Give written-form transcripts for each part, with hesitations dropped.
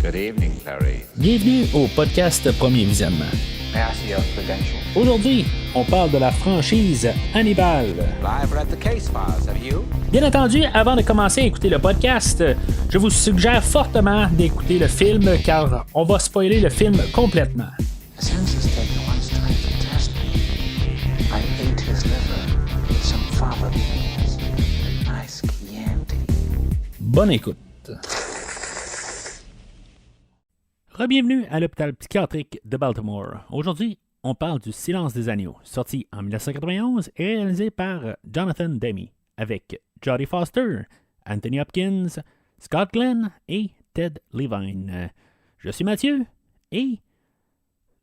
Good evening, Clarice. Bienvenue au podcast Premier Visionnement. May I see your credentials? Aujourd'hui, on parle de la franchise Hannibal. I've read the case files, have you? Bien entendu, avant de commencer à écouter le podcast, je vous suggère fortement d'écouter le film car on va spoiler le film complètement. The census taker once tried to test me. I ate his liver with some fava beans and nice Chianti. Bonne écoute. Bienvenue à l'hôpital psychiatrique de Baltimore. Aujourd'hui, on parle du Silence des agneaux, sorti en 1991 et réalisé par Jonathan Demme, avec Jodie Foster, Anthony Hopkins, Scott Glenn et Ted Levine. Je suis Mathieu et,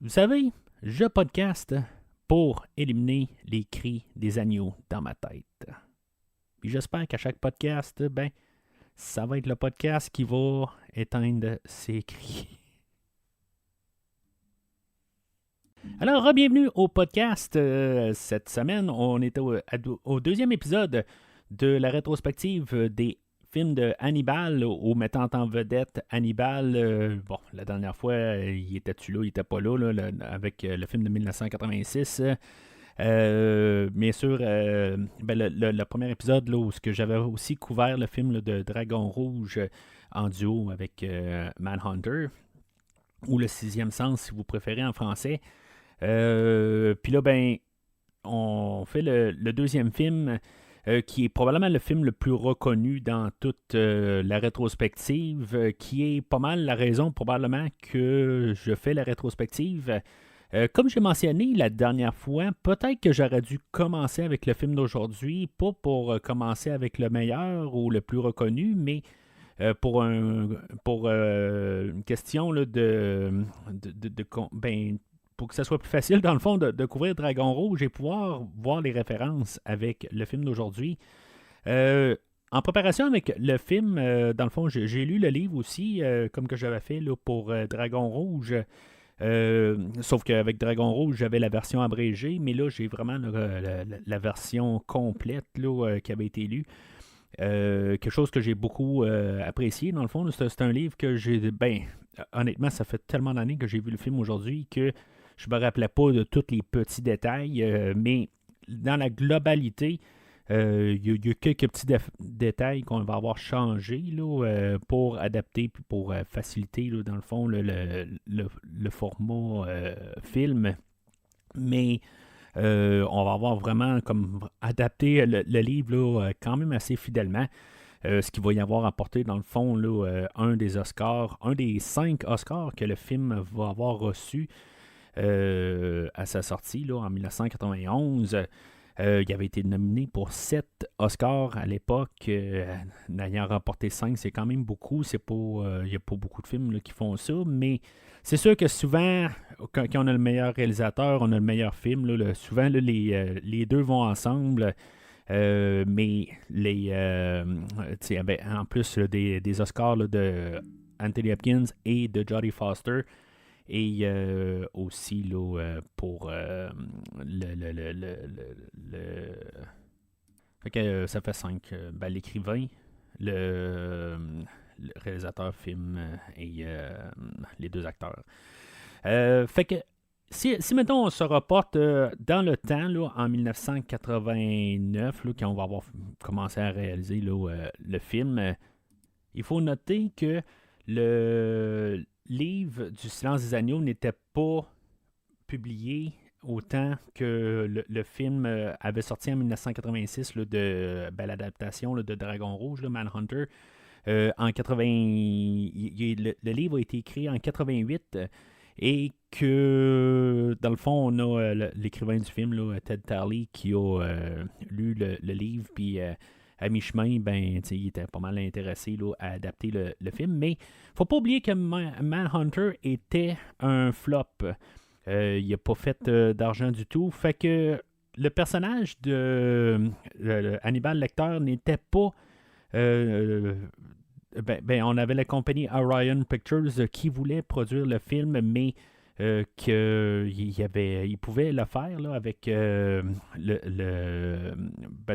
vous savez, je podcaste pour éliminer les cris des agneaux dans ma tête. Puis j'espère qu'à chaque podcast, ça va être le podcast qui va éteindre ces cris. Alors, bienvenue au podcast. Cette semaine, on est au deuxième épisode de la rétrospective des films de Hannibal, au mettant en vedette Hannibal. La dernière fois, il était-tu là, il était pas là, avec le film de 1986. Bien sûr, le premier épisode là, où j'avais aussi couvert le film là, de Dragon Rouge en duo avec Manhunter, ou Le Sixième Sens, si vous préférez en français. Puis là, on fait le deuxième film qui est probablement le film le plus reconnu dans toute la rétrospective, qui est pas mal la raison probablement que je fais la rétrospective. Comme j'ai mentionné la dernière fois, peut-être que j'aurais dû commencer avec le film d'aujourd'hui, pas pour commencer avec le meilleur ou le plus reconnu, mais pour une question là, pour que ça soit plus facile, dans le fond, de couvrir Dragon Rouge et pouvoir voir les références avec le film d'aujourd'hui. En préparation avec le film, dans le fond, j'ai lu le livre aussi, comme que j'avais fait là, pour Dragon Rouge. Sauf qu'avec Dragon Rouge, j'avais la version abrégée, mais là, j'ai vraiment la version complète là, qui avait été lue. Quelque chose que j'ai beaucoup apprécié, dans le fond. C'est un livre que j'ai... honnêtement, ça fait tellement d'années que j'ai vu le film aujourd'hui que je me rappelais pas de tous les petits détails, mais dans la globalité, il y a quelques petits détails qu'on va avoir changés là, pour adapter puis pour faciliter, là, dans le fond, le format film. Mais on va avoir vraiment comme adapté le livre là, quand même assez fidèlement. Ce qui va y avoir apporté, dans le fond, là, un des Oscars, un des 5 Oscars que le film va avoir reçu à sa sortie là, en 1991. Il avait été nominé pour 7 Oscars à l'époque. N'ayant remporté 5, c'est quand même beaucoup. Il n'y a pas beaucoup de films là, qui font ça, mais c'est sûr que souvent, quand on a le meilleur réalisateur, on a le meilleur film. Là, souvent, là, les deux vont ensemble. Mais en plus là, des Oscars là, de Anthony Hopkins et de Jodie Foster, et aussi là, pour fait que, ça fait 5. L'écrivain, le réalisateur film et les deux acteurs. Fait que si mettons, on se reporte dans le temps, là, en 1989, là, quand on va avoir commencé à réaliser là, le film, il faut noter que le livre du Silence des agneaux n'était pas publié autant que le film avait sorti en 1986 là, de l'adaptation là, de Dragon Rouge, là, Manhunter. En 80, le livre a été écrit en 88. Et que, dans le fond, on a l'écrivain du film, là, Ted Tarly, qui a lu le livre, puis à mi-chemin, il était pas mal intéressé là, à adapter le film. Mais faut pas oublier que Manhunter était un flop. Il n'a pas fait d'argent du tout. Fait que le personnage de Hannibal Lecter n'était pas... on avait la compagnie Orion Pictures qui voulait produire le film, mais qu'il pouvait le faire là, avec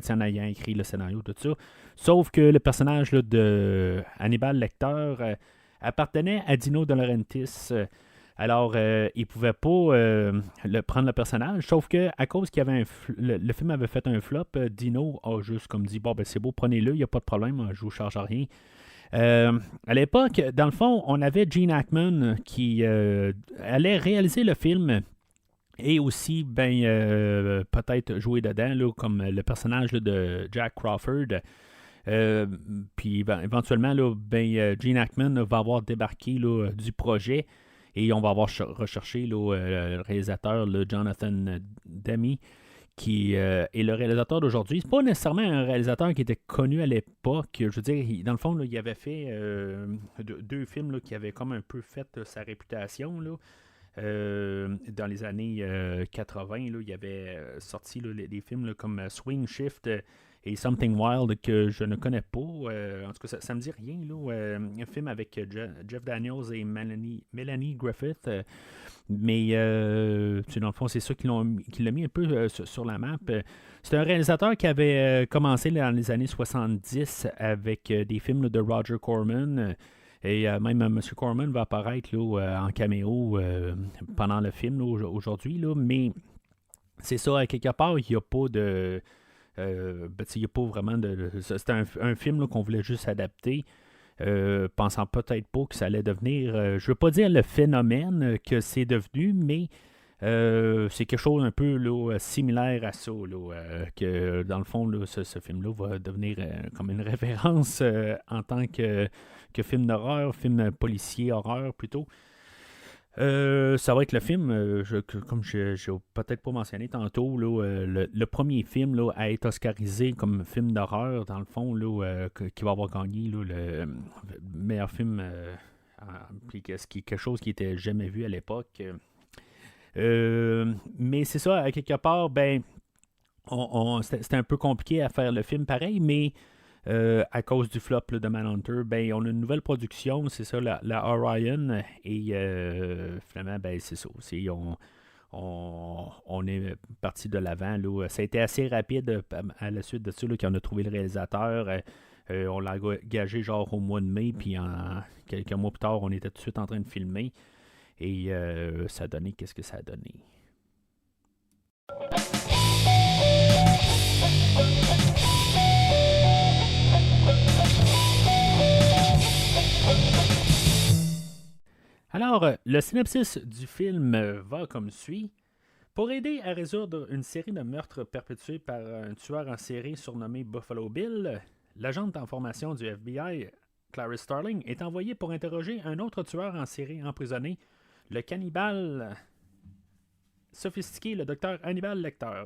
en ayant écrit le scénario, tout ça. Sauf que le personnage là, de Hannibal Lecter appartenait à Dino De Laurentiis. Alors, il ne pouvait pas prendre le personnage, sauf que à cause qu'il y avait le film avait fait un flop, Dino a juste comme dit, bon, ben c'est beau, prenez-le, il n'y a pas de problème, je vous charge rien. À l'époque, dans le fond, on avait Gene Hackman qui allait réaliser le film et aussi, peut-être jouer dedans, là, comme le personnage là, de Jack Crawford. Puis éventuellement, là, Gene Hackman va avoir débarqué là, du projet et on va avoir recherché là, le réalisateur là, Jonathan Demme qui est le réalisateur d'aujourd'hui. C'est pas nécessairement un réalisateur qui était connu à l'époque. Je veux dire, dans le fond, là, il avait fait deux films là, qui avaient comme un peu fait sa réputation. Là. Dans les années 80, là, il avait sorti là, des films là, comme Swing Shift et Something Wild que je ne connais pas. En tout cas, ça me dit rien. Là, un film avec Jeff Daniels et Melanie Griffith. Mais dans le fond, c'est ça qui l'a mis un peu sur la map. C'est un réalisateur qui avait commencé là, dans les années 70 avec des films là, de Roger Corman. Et même M. Corman va apparaître là, en caméo pendant le film là, aujourd'hui. Là, mais c'est ça, à quelque part, il n'y a pas de... il n'y a pas vraiment de... C'était un film là, qu'on voulait juste adapter. Pensant peut-être pas que ça allait devenir, je veux pas dire le phénomène que c'est devenu, mais c'est quelque chose un peu là, similaire à ça, là, que dans le fond, là, ce film-là va devenir comme une référence en tant que film d'horreur, film policier horreur plutôt. Ça va être le film, comme je n'ai peut-être pas mentionné tantôt, là, le premier film là, à être oscarisé comme film d'horreur, dans le fond, là, qui va avoir gagné là, le meilleur film, puis ce qui est quelque chose qui n'était jamais vu à l'époque. Mais c'est ça, à quelque part, c'était un peu compliqué à faire le film pareil, mais à cause du flop là, de Manhunter, on a une nouvelle production, c'est ça, la Orion, et finalement, c'est ça aussi, on est parti de l'avant. Là. Ça a été assez rapide à la suite de ça, là, qu'on a trouvé le réalisateur. On l'a gagé genre au mois de mai, puis quelques mois plus tard, on était tout de suite en train de filmer. Et ça a donné, qu'est-ce que ça a donné? Alors, le synopsis du film va comme suit. Pour aider à résoudre une série de meurtres perpétués par un tueur en série surnommé Buffalo Bill, l'agente en formation du FBI, Clarice Starling, est envoyée pour interroger un autre tueur en série emprisonné, le cannibale sophistiqué, le docteur Hannibal Lecter.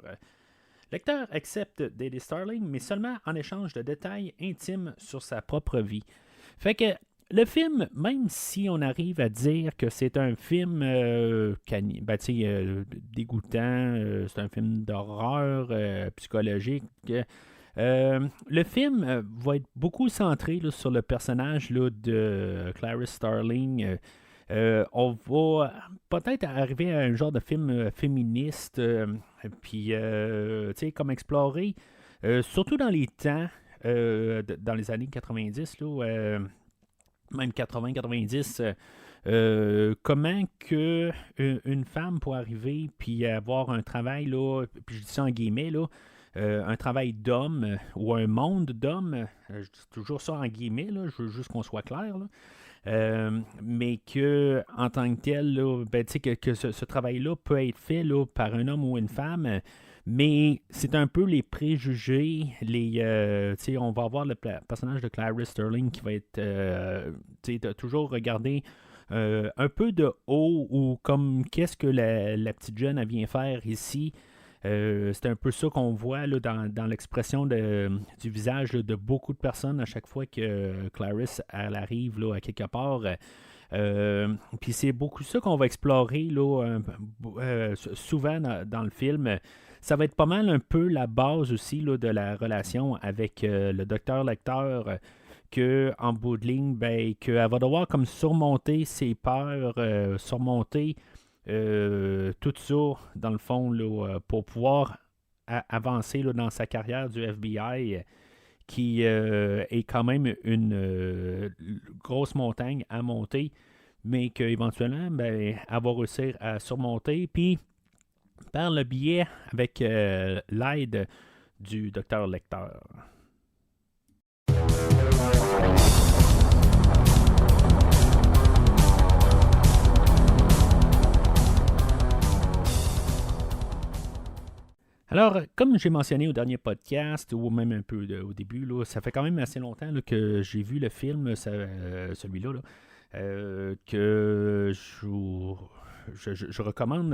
Lecter accepte d'aider Starling, mais seulement en échange de détails intimes sur sa propre vie. Fait que le film, même si on arrive à dire que c'est un film dégoûtant, c'est un film d'horreur psychologique, le film va être beaucoup centré là, sur le personnage là, de Clarice Starling. On va peut-être arriver à un genre de film féministe, puis comme explorer, surtout dans les temps, dans les années 90, là, même 80-90, comment que une femme peut arriver puis avoir un travail, là, puis je dis ça en guillemets, là, un travail d'homme ou un monde d'homme, je dis toujours ça en guillemets, là, je veux juste qu'on soit clair, là. Mais que en tant que tel, là, que ce travail-là peut être fait là, par un homme ou une femme, mais c'est un peu les préjugés, on va avoir le personnage de Clarice Starling qui va être toujours regardé un peu de haut, ou comme qu'est-ce que la petite jeune elle vient faire ici. C'est un peu ça qu'on voit là, dans l'expression du visage là, de beaucoup de personnes à chaque fois que Clarice elle arrive là, à quelque part. Puis c'est beaucoup ça qu'on va explorer là, souvent dans le film. Ça va être pas mal un peu la base aussi là, de la relation avec le docteur Lecter, que en bout de ligne, qu'elle va devoir comme surmonter ses peurs, surmonter tout ça, dans le fond, là, pour pouvoir avancer là, dans sa carrière du FBI, qui est quand même une grosse montagne à monter, mais qu'éventuellement, ben, elle va réussir à surmonter. Puis, par le biais, avec l'aide du docteur Lecter. Alors, comme j'ai mentionné au dernier podcast, ou même un peu au début, là, ça fait quand même assez longtemps là, que j'ai vu le film, celui-là, là, que je recommande.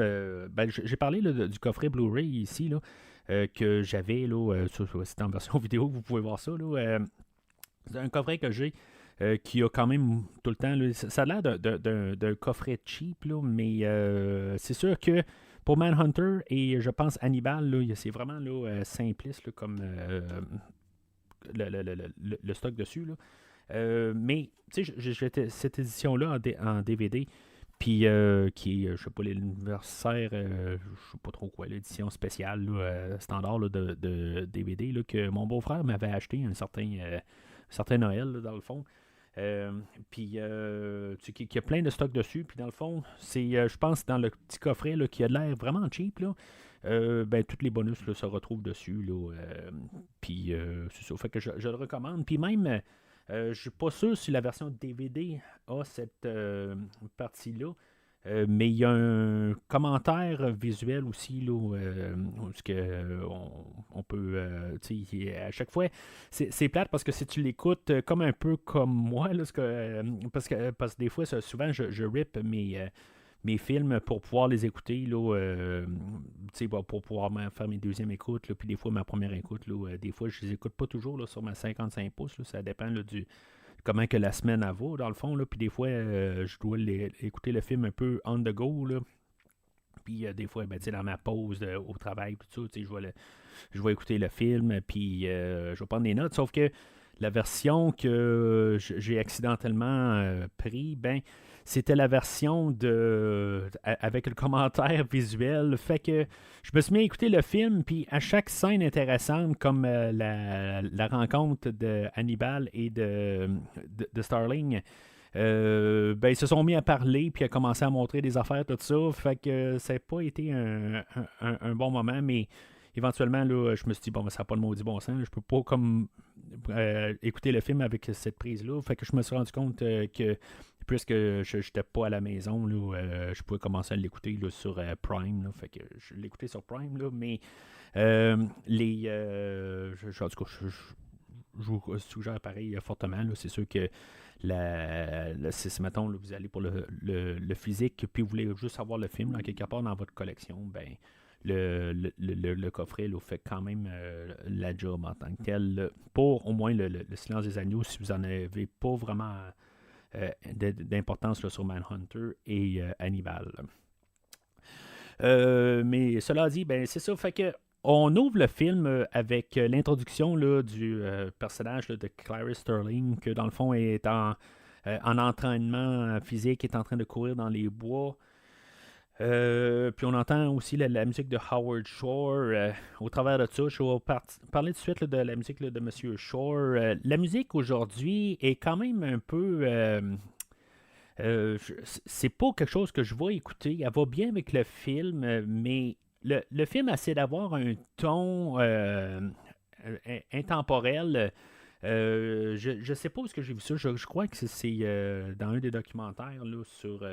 Ben, j'ai parlé là, du coffret Blu-ray ici, là, que j'avais, là, c'est en version vidéo, vous pouvez voir ça. Là, c'est un coffret que j'ai qui a quand même tout le temps. Là, ça a l'air d'un coffret cheap, là, mais c'est sûr que pour Manhunter et je pense Hannibal, là, c'est vraiment là, simpliste là, comme le stock dessus. Là. Mais tu sais, j'ai cette édition-là en DVD, puis qui est, je sais pas, l'anniversaire, je sais pas trop quoi, l'édition spéciale, là, standard là, de DVD, là, que mon beau-frère m'avait acheté un certain Noël, là, dans le fond. Puis qui a plein de stocks dessus. Puis dans le fond, c'est, je pense, dans le petit coffret là, qui a l'air vraiment cheap, là, ben, tous les bonus là, se retrouvent dessus. Là, puis c'est ça. Fait que je le recommande. Puis même, je suis pas sûr si la version DVD a cette partie-là. Mais il y a un commentaire visuel aussi, là, où on peut, à chaque fois, c'est plate parce que si tu l'écoutes comme un peu comme moi, là, parce que des fois, souvent, je rip mes films pour pouvoir les écouter, là, pour pouvoir faire mes deuxièmes écoutes, là, puis des fois ma première écoute, là, des fois, je les écoute pas toujours là, sur ma 55 pouces, là, ça dépend là, comment que la semaine elle va, dans le fond. Là. Puis des fois, je dois écouter le film un peu on the go. Là. Puis des fois, ben, dans ma pause au travail, tout ça, je vais écouter le film, puis je vais prendre des notes. Sauf que la version que j'ai accidentellement pris, ben, c'était la version avec le commentaire visuel. Fait que je me suis mis à écouter le film, puis à chaque scène intéressante, comme la rencontre de Hannibal et de Starling, ben, ils se sont mis à parler, puis à commencer à montrer des affaires, tout ça. Fait que ça n'a pas été un bon moment, mais éventuellement, là, je me suis dit, bon, ben, ça n'a pas le maudit bon sens. Je peux pas comme écouter le film avec cette prise-là. Fait que je me suis rendu compte que puisque je n'étais pas à la maison, là, je pouvais commencer à l'écouter là, sur Prime. Là, fait que je l'écoutais sur Prime, là, mais en tout cas, je vous suggère pareil fortement. Là, c'est sûr que si mettons, là, vous allez pour le physique, puis vous voulez juste avoir le film là, quelque part dans votre collection, ben le coffret là, fait quand même la job en tant que tel. Pour au moins le Silence des agneaux, si vous n'en avez pas vraiment d'importance là, sur Manhunter et Hannibal. Mais cela dit, ben c'est ça, fait que on ouvre le film avec l'introduction là, du personnage là, de Clarice Sterling, que dans le fond est en entraînement physique, est en train de courir dans les bois. Puis on entend aussi la musique de Howard Shore. Au travers de ça, je vais parler tout de suite là, de la musique là, de Monsieur Shore. La musique aujourd'hui est quand même un peu... c'est pas quelque chose que je vais écouter. Elle va bien avec le film, mais le film essaie d'avoir un ton intemporel. Je sais pas où est-ce que j'ai vu ça. Je crois que c'est dans un des documentaires là, sur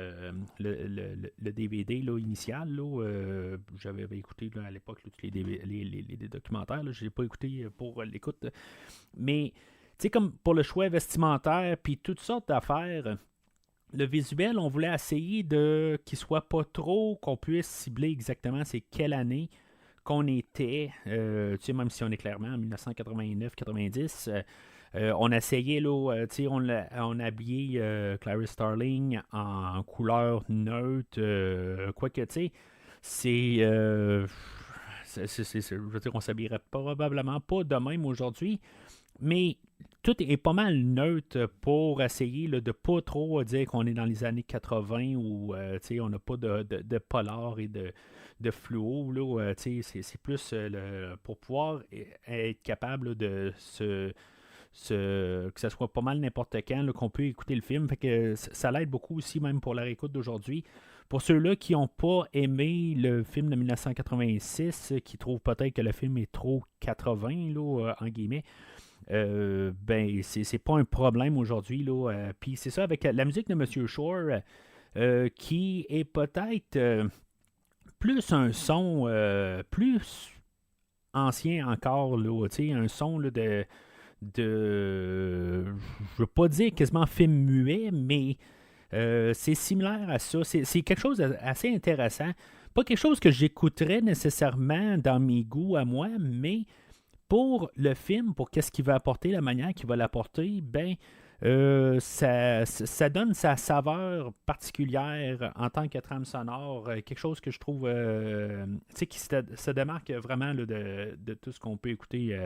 le DVD là, initial. Là, j'avais écouté là, à l'époque là, tous les documentaires. Je n'ai pas écouté pour l'écoute. Mais tu sais, comme pour le choix vestimentaire, puis toutes sortes d'affaires. Le visuel, on voulait essayer qu'il soit pas trop, qu'on puisse cibler exactement c'est quelle année qu'on était, même si on est clairement en 1989-90, on essayait, là, on a habillé Clarice Starling en couleur neutre, quoique, tu sais, je veux dire, on s'habillerait probablement pas de même aujourd'hui, Mais tout est pas mal neutre pour essayer là, de pas trop dire qu'on est dans les années 80 où on n'a pas de polar et de fluo. Là, c'est plus pour pouvoir être capable là, de que ça soit pas mal n'importe quand là, qu'on peut écouter le film. Fait que ça l'aide beaucoup aussi, même pour la réécoute d'aujourd'hui. Pour ceux-là qui n'ont pas aimé le film de 1986, qui trouvent peut-être que le film est trop 80, là, en guillemets, ben, c'est pas un problème aujourd'hui. Puis c'est ça, avec la musique de Monsieur Shore, qui est peut-être plus un son plus ancien encore, là, un son là, je veux pas dire quasiment film muet, mais c'est similaire à ça. C'est quelque chose d'assez intéressant. Pas quelque chose que j'écouterais nécessairement dans mes goûts à moi, mais pour le film, pour qu'est-ce qu'il va apporter, la manière qu'il va l'apporter, ben ça donne sa saveur particulière en tant que trame sonore, quelque chose que je trouve qui se démarque vraiment là, de tout ce qu'on peut écouter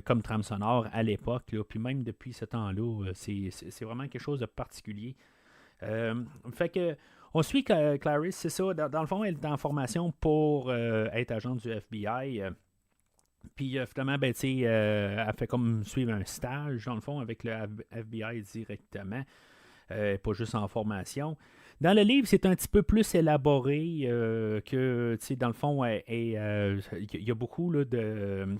comme trame sonore à l'époque, là, puis même depuis ce temps-là, c'est vraiment quelque chose de particulier. Fait que on suit Clarice, c'est ça, dans le fond, elle est en formation pour être agent du FBI. Puis finalement, ben, elle fait comme suivre un stage, dans le fond, avec le FBI directement, pas juste en formation. Dans le livre, c'est un petit peu plus élaboré que, dans le fond, il y a beaucoup là, de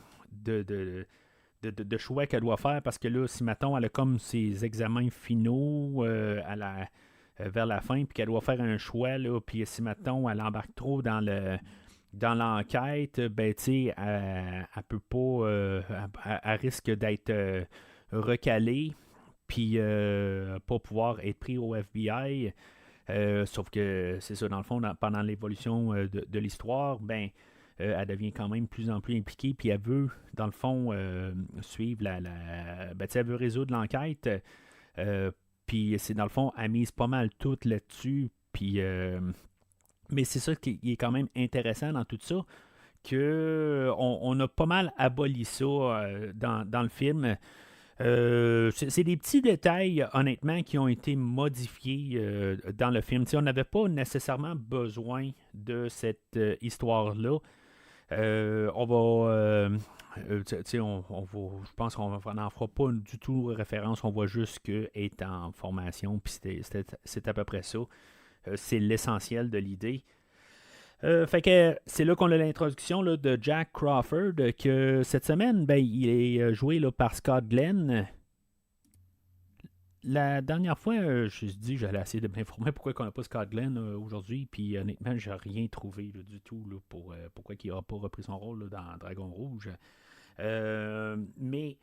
choix qu'elle doit faire parce que là, si mettons, elle a comme ses examens finaux vers la fin, puis qu'elle doit faire un choix, là, puis si mettons, elle embarque trop dans l'enquête, ben tu sais, elle peut pas, elle risque d'être recalée, puis pas pouvoir être pris au FBI. Sauf que c'est ça, dans le fond, pendant l'évolution de l'histoire, ben elle devient quand même de plus en plus impliquée, puis elle veut, dans le fond, suivre ben, elle veut résoudre l'enquête, puis c'est dans le fond, elle mise pas mal tout là-dessus, puis mais c'est ça qui est quand même intéressant dans tout ça, qu'on a pas mal aboli ça dans le film. C'est des petits détails, honnêtement, qui ont été modifiés dans le film. T'sais, on n'avait pas nécessairement besoin de cette histoire-là. On va. Je pense qu'on n'en fera pas du tout référence. On voit juste qu'elle est en formation, puis c'est à peu près ça. C'est l'essentiel de l'idée. Fait que c'est là qu'on a l'introduction là, de Jack Crawford, que cette semaine, ben, il est joué là, par Scott Glenn. La dernière fois, je me suis dit j'allais essayer de m'informer pourquoi on n'a pas Scott Glenn aujourd'hui, puis honnêtement, j'ai rien trouvé là, du tout là, pour pourquoi il n'a pas repris son rôle là, dans Dragon Rouge. Mais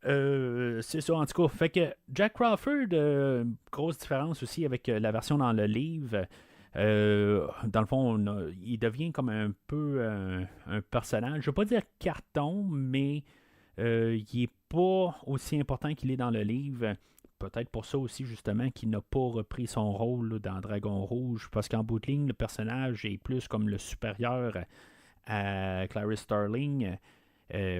c'est ça, en tout cas. Fait que Jack Crawford, grosse différence aussi avec la version dans le livre. Dans le fond, il devient comme un peu un personnage. Je ne veux pas dire carton, mais il n'est pas aussi important qu'il est dans le livre. Peut-être pour ça aussi, justement, qu'il n'a pas repris son rôle là, dans Dragon Rouge. Parce qu'en bout de ligne, le personnage est plus comme le supérieur à Clarice Starling.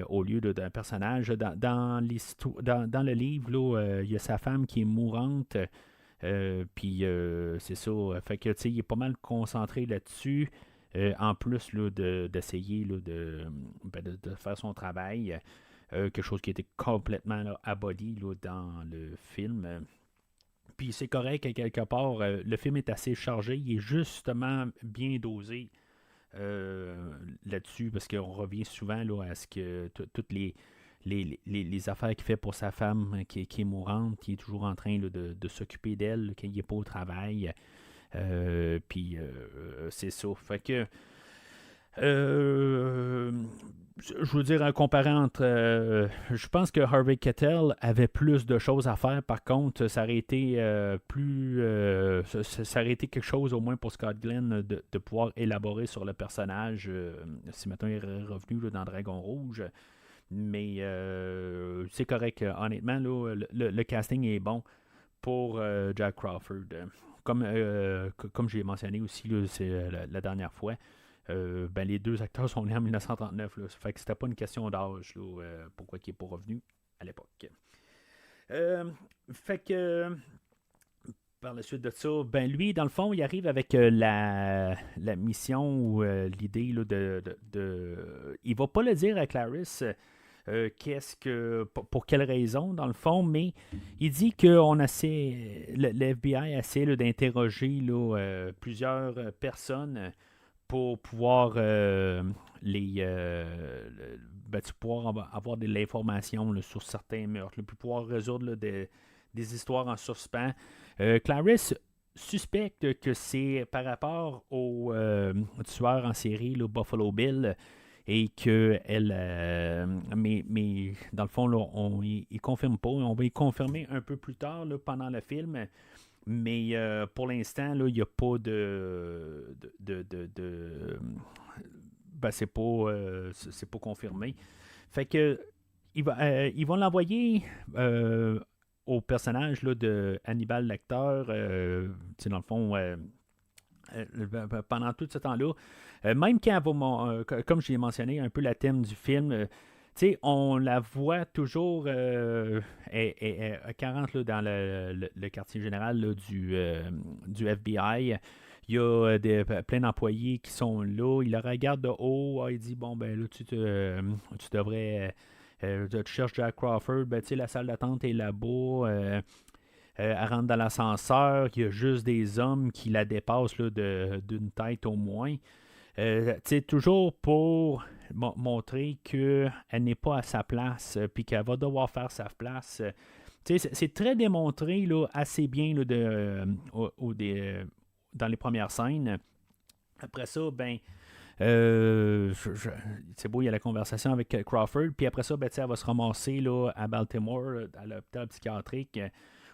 Au lieu d'un personnage. Dans le livre, là, il y a sa femme qui est mourante. Puis c'est ça. Fait que il est pas mal concentré là-dessus. En plus là, d'essayer là, de faire son travail. Quelque chose qui était complètement là, aboli là, dans le film. Puis c'est correct à quelque part. Le film est assez chargé. Il est justement bien dosé. Là-dessus, parce qu'on revient souvent là, à ce que toutes les affaires qu'il fait pour sa femme qui est mourante, qui est toujours en train là, de s'occuper d'elle, qu'il n'est pas au travail. Puis c'est ça. Fait que je veux dire, comparé entre. Je pense que Harvey Keitel avait plus de choses à faire. Par contre, ça aurait été ça aurait été quelque chose, au moins pour Scott Glenn, de pouvoir élaborer sur le personnage. Si maintenant il est revenu là, dans Dragon Rouge. Mais c'est correct. Honnêtement, là, le casting est bon pour Jack Crawford. Comme j'ai mentionné aussi là, c'est, la dernière fois. Ben, les deux acteurs sont nés en 1939. Là. Ça fait que c'était pas une question d'âge. Là, pourquoi il n'est pas revenu. à l'époque. Fait que par la suite de ça, ben lui, dans le fond, il arrive avec la mission ou l'idée là, il va pas le dire à Clarisse pour quelle raison, dans le fond, mais il dit qu'on essaie, le FBI essaie là, d'interroger là, plusieurs personnes pour pouvoir pouvoir avoir de l'information là, sur certains meurtres, là, puis pouvoir résoudre là, des histoires en suspens. Clarisse suspecte que c'est par rapport au tueur en série, là, Buffalo Bill, et que elle. Mais dans le fond, là, il confirme pas. On va y confirmer un peu plus tard là, pendant le film. Mais pour l'instant, là, il n'y a pas c'est pas confirmé. Fait que ils vont l'envoyer au personnage là, de Hannibal Lecter. Dans le fond, pendant tout ce temps-là. Même quand elle va, comme je l'ai mentionné, un peu le thème du film, on la voit toujours à 40 là, dans le quartier général là, du FBI. Il y a plein d'employés qui sont là. Il la regarde de haut. Il dit bon, ben là, tu devrais. Tu cherches Jack Crawford. Ben, la salle d'attente est là-bas. Elle rentre dans l'ascenseur. Il y a juste des hommes qui la dépassent là, d'une tête au moins. Toujours pour montrer qu'elle n'est pas à sa place, puis qu'elle va devoir faire sa place. C'est très démontré là, assez bien là, dans les premières scènes. Après ça, ben, c'est beau, il y a la conversation avec Crawford, puis après ça, ben, elle va se ramasser là, à Baltimore, à l'hôpital psychiatrique,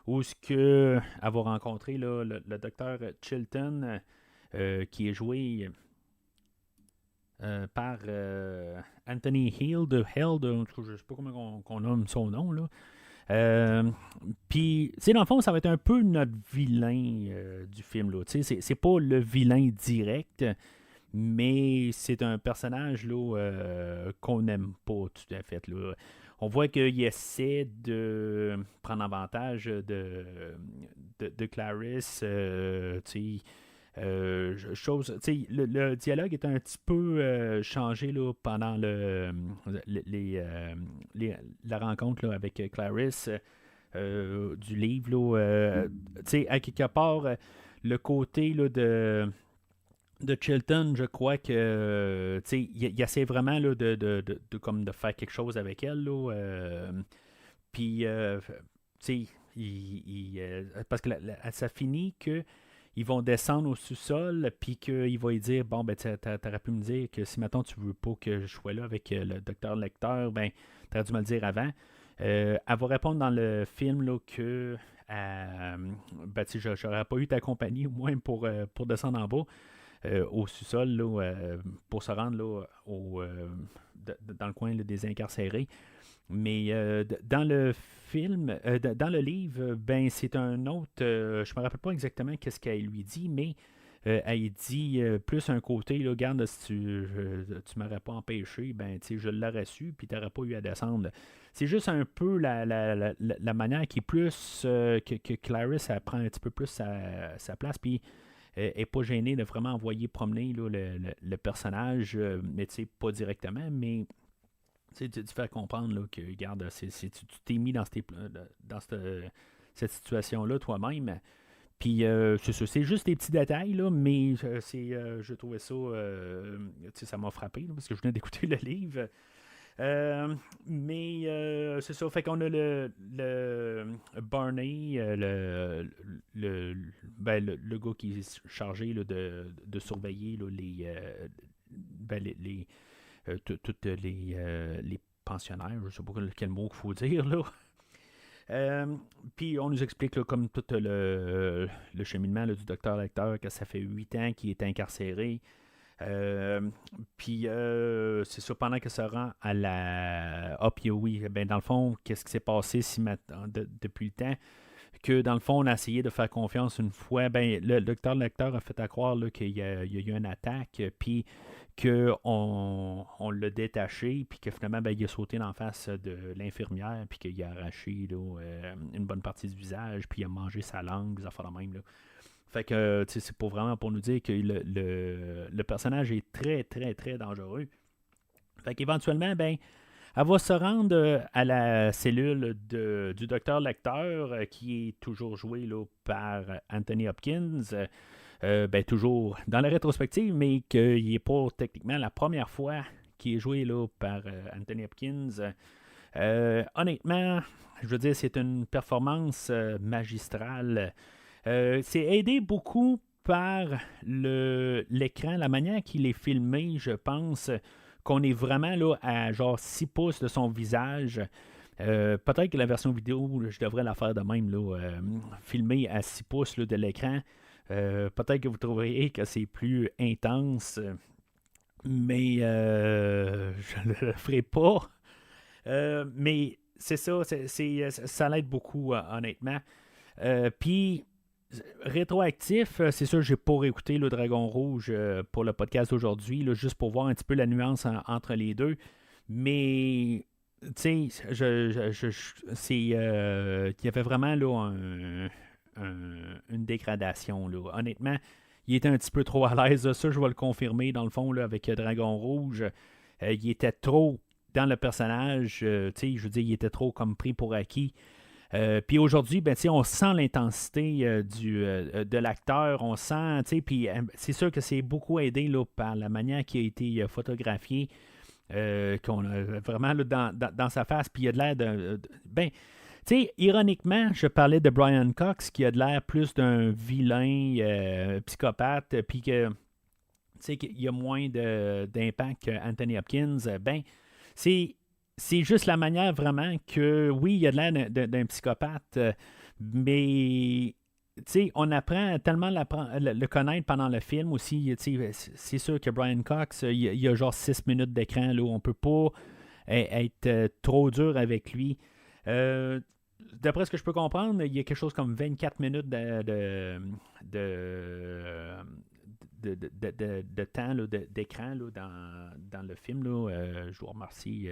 où elle va rencontrer là, le docteur Chilton, qui est joué par Anthony Heald, je ne sais pas comment on nomme son nom, là. Puis, dans le fond, ça va être un peu notre vilain du film, là. C'est pas le vilain direct, mais c'est un personnage là, qu'on n'aime pas tout à fait, là. On voit qu'il essaie de prendre avantage de Clarisse, le dialogue est un petit peu changé là, pendant la rencontre là, avec Clarisse du livre. Là, à quelque part, le côté là, de Chilton, je crois que il essaie vraiment là, comme de faire quelque chose avec elle. Puis, parce que ça finit que ils vont descendre au sous-sol, puis qu'il va lui dire bon, ben, t'aurais pu me dire que si maintenant tu veux pas que je sois là avec le docteur Lecter, ben, t'aurais dû me le dire avant. Elle va répondre dans le film là, que j'aurais pas eu ta compagnie au moins pour descendre en bas au sous-sol là, pour se rendre là, dans le coin là, des incarcérés. Mais dans le film, dans le livre, ben c'est un autre. Je me rappelle pas exactement qu'est-ce qu'elle lui dit, mais elle dit plus un côté, là, regarde, si tu m'aurais pas empêché, ben je l'aurais su, puis tu n'aurais pas eu à descendre. C'est juste un peu la manière qui est plus que Clarisse, elle prend un petit peu plus sa place, puis elle n'est pas gênée de vraiment envoyer promener là, le personnage, mais pas directement, mais tu faire comprendre là, que, regarde, tu t'es mis dans cette situation-là toi-même. Puis, c'est juste des petits détails, là, mais je trouvais ça, ça m'a frappé, là, parce que je venais d'écouter le livre. Mais c'est ça, fait qu'on a le Barney, le gars qui est chargé là, de surveiller là, toutes les pensionnaires, je ne sais pas quel mot il faut dire là. Puis on nous explique là, comme tout le cheminement là, du docteur Lecter, que ça fait 8 ans qu'il est incarcéré. Puis c'est ça, pendant que ça rend à la... Ah, puis oui, ben dans le fond, qu'est-ce qui s'est passé depuis le temps? que dans le fond, on a essayé de faire confiance une fois. Ben, le docteur Lecter a fait à croire là, qu'il y a eu une attaque, puis qu'on l'a détaché, puis que finalement, ben, il a sauté en face de l'infirmière, puis qu'il a arraché là, une bonne partie du visage, puis il a mangé sa langue, des affaires de même. Là. Fait que c'est vraiment pour nous dire que le personnage est très, très, très dangereux. Fait qu'éventuellement, ben, elle va se rendre à la cellule du docteur Lecter, qui est toujours joué là, par Anthony Hopkins. Ben, toujours dans la rétrospective, mais qu'il n'est pas techniquement la première fois qu'il est joué là, par Anthony Hopkins. Honnêtement, je veux dire, c'est une performance magistrale. C'est aidé beaucoup par l'écran, la manière qu'il est filmé, je pense qu'on est vraiment là à genre 6 pouces de son visage. Peut-être que la version vidéo, je devrais la faire de même, là, filmée à 6 pouces là, de l'écran. Peut-être que vous trouverez que c'est plus intense, mais je ne le ferai pas. Mais c'est ça, ça l'aide beaucoup, honnêtement. Puis, rétroactif, c'est sûr, j'ai pas réécouté le Dragon Rouge pour le podcast d'aujourd'hui, là, juste pour voir un petit peu la nuance entre les deux. Mais, tu sais, il y avait vraiment là, une dégradation. Là. Honnêtement, il était un petit peu trop à l'aise. Ça, je vais le confirmer, dans le fond, là, avec Dragon Rouge. Il était trop dans le personnage. Je veux dire, il était trop comme pris pour acquis. Puis aujourd'hui, ben, on sent l'intensité de l'acteur, on sent, puis c'est sûr que c'est beaucoup aidé là, par la manière qui a été photographiée, qu'on a vraiment là, dans sa face, puis il a de l'air ben, ironiquement, je parlais de Brian Cox, qui a de l'air plus d'un vilain psychopathe, puis que, qu'il y a moins d'impact qu'Anthony Hopkins, ben, c'est juste la manière vraiment que, oui, il a de l'air d'un psychopathe, mais on apprend tellement le connaître pendant le film aussi. C'est sûr que Brian Cox, il y a genre 6 minutes d'écran, là, où on ne peut pas être trop dur avec lui. D'après ce que je peux comprendre, il y a quelque chose comme 24 minutes de temps là, d'écran là, dans le film. Là. Je vous remercie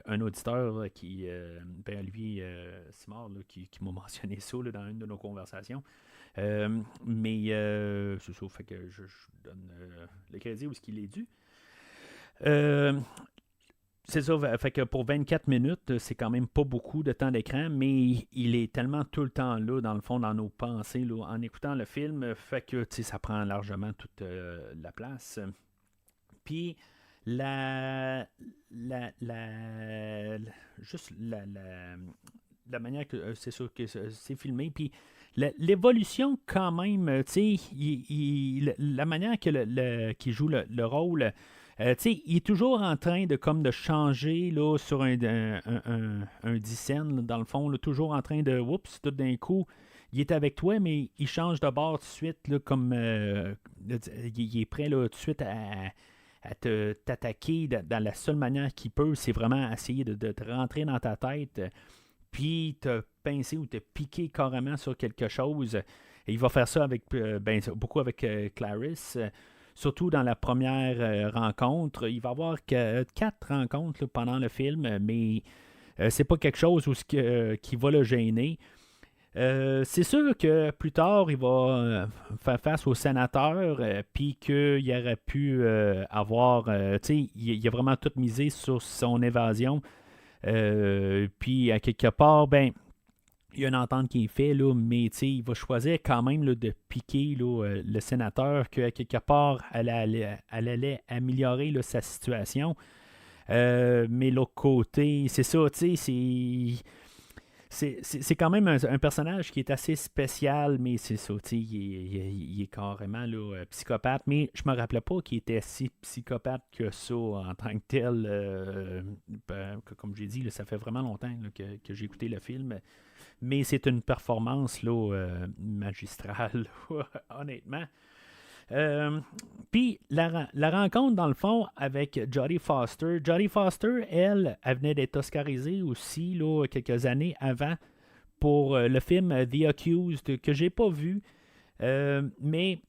un auditeur qui, lui, Simard, là, qui m'a mentionné ça là, dans une de nos conversations. Mais c'est ça, fait que je donne le crédit où est-ce qu'il est dû. C'est ça, fait que pour 24 minutes, c'est quand même pas beaucoup de temps d'écran, mais il est tellement tout le temps là, dans le fond, dans nos pensées, là, en écoutant le film, fait que ça prend largement toute la place. Puis, juste la manière que c'est sûr que c'est filmé, puis l'évolution quand même, la manière que qu'il joue le rôle, il est toujours en train de changer là, sur un dixaine, dans le fond, là, toujours en train de, oups, tout d'un coup, il est avec toi, mais il change de bord tout de suite, là, comme il est prêt là, tout de suite à t'attaquer dans la seule manière qu'il peut, c'est vraiment essayer de te rentrer dans ta tête, puis te pincer ou te piquer carrément sur quelque chose. Et il va faire ça avec beaucoup avec Clarisse. Surtout dans la première rencontre. Il va y avoir 4 rencontres là, pendant le film, mais c'est pas quelque chose qui va le gêner. C'est sûr que plus tard, il va faire face au sénateur, puis qu'il aurait pu avoir... il a vraiment tout misé sur son évasion. Puis, à quelque part, ben... Il y a une entente qui est faite, là, mais il va choisir quand même là, de piquer là, le sénateur, qu'à quelque part, elle allait améliorer là, sa situation. Mais l'autre côté, c'est ça, c'est quand même un personnage qui est assez spécial, mais c'est ça, il est carrément là, psychopathe. Mais je me rappelais pas qu'il était si psychopathe que ça en tant que tel. Comme j'ai dit, là, ça fait vraiment longtemps là, que j'ai écouté le film. Mais c'est une performance là, magistrale, honnêtement. Puis la rencontre, dans le fond, avec Jodie Foster. Jodie Foster, elle venait d'être oscarisée aussi là, quelques années avant pour le film The Accused, que j'ai pas vu. Mais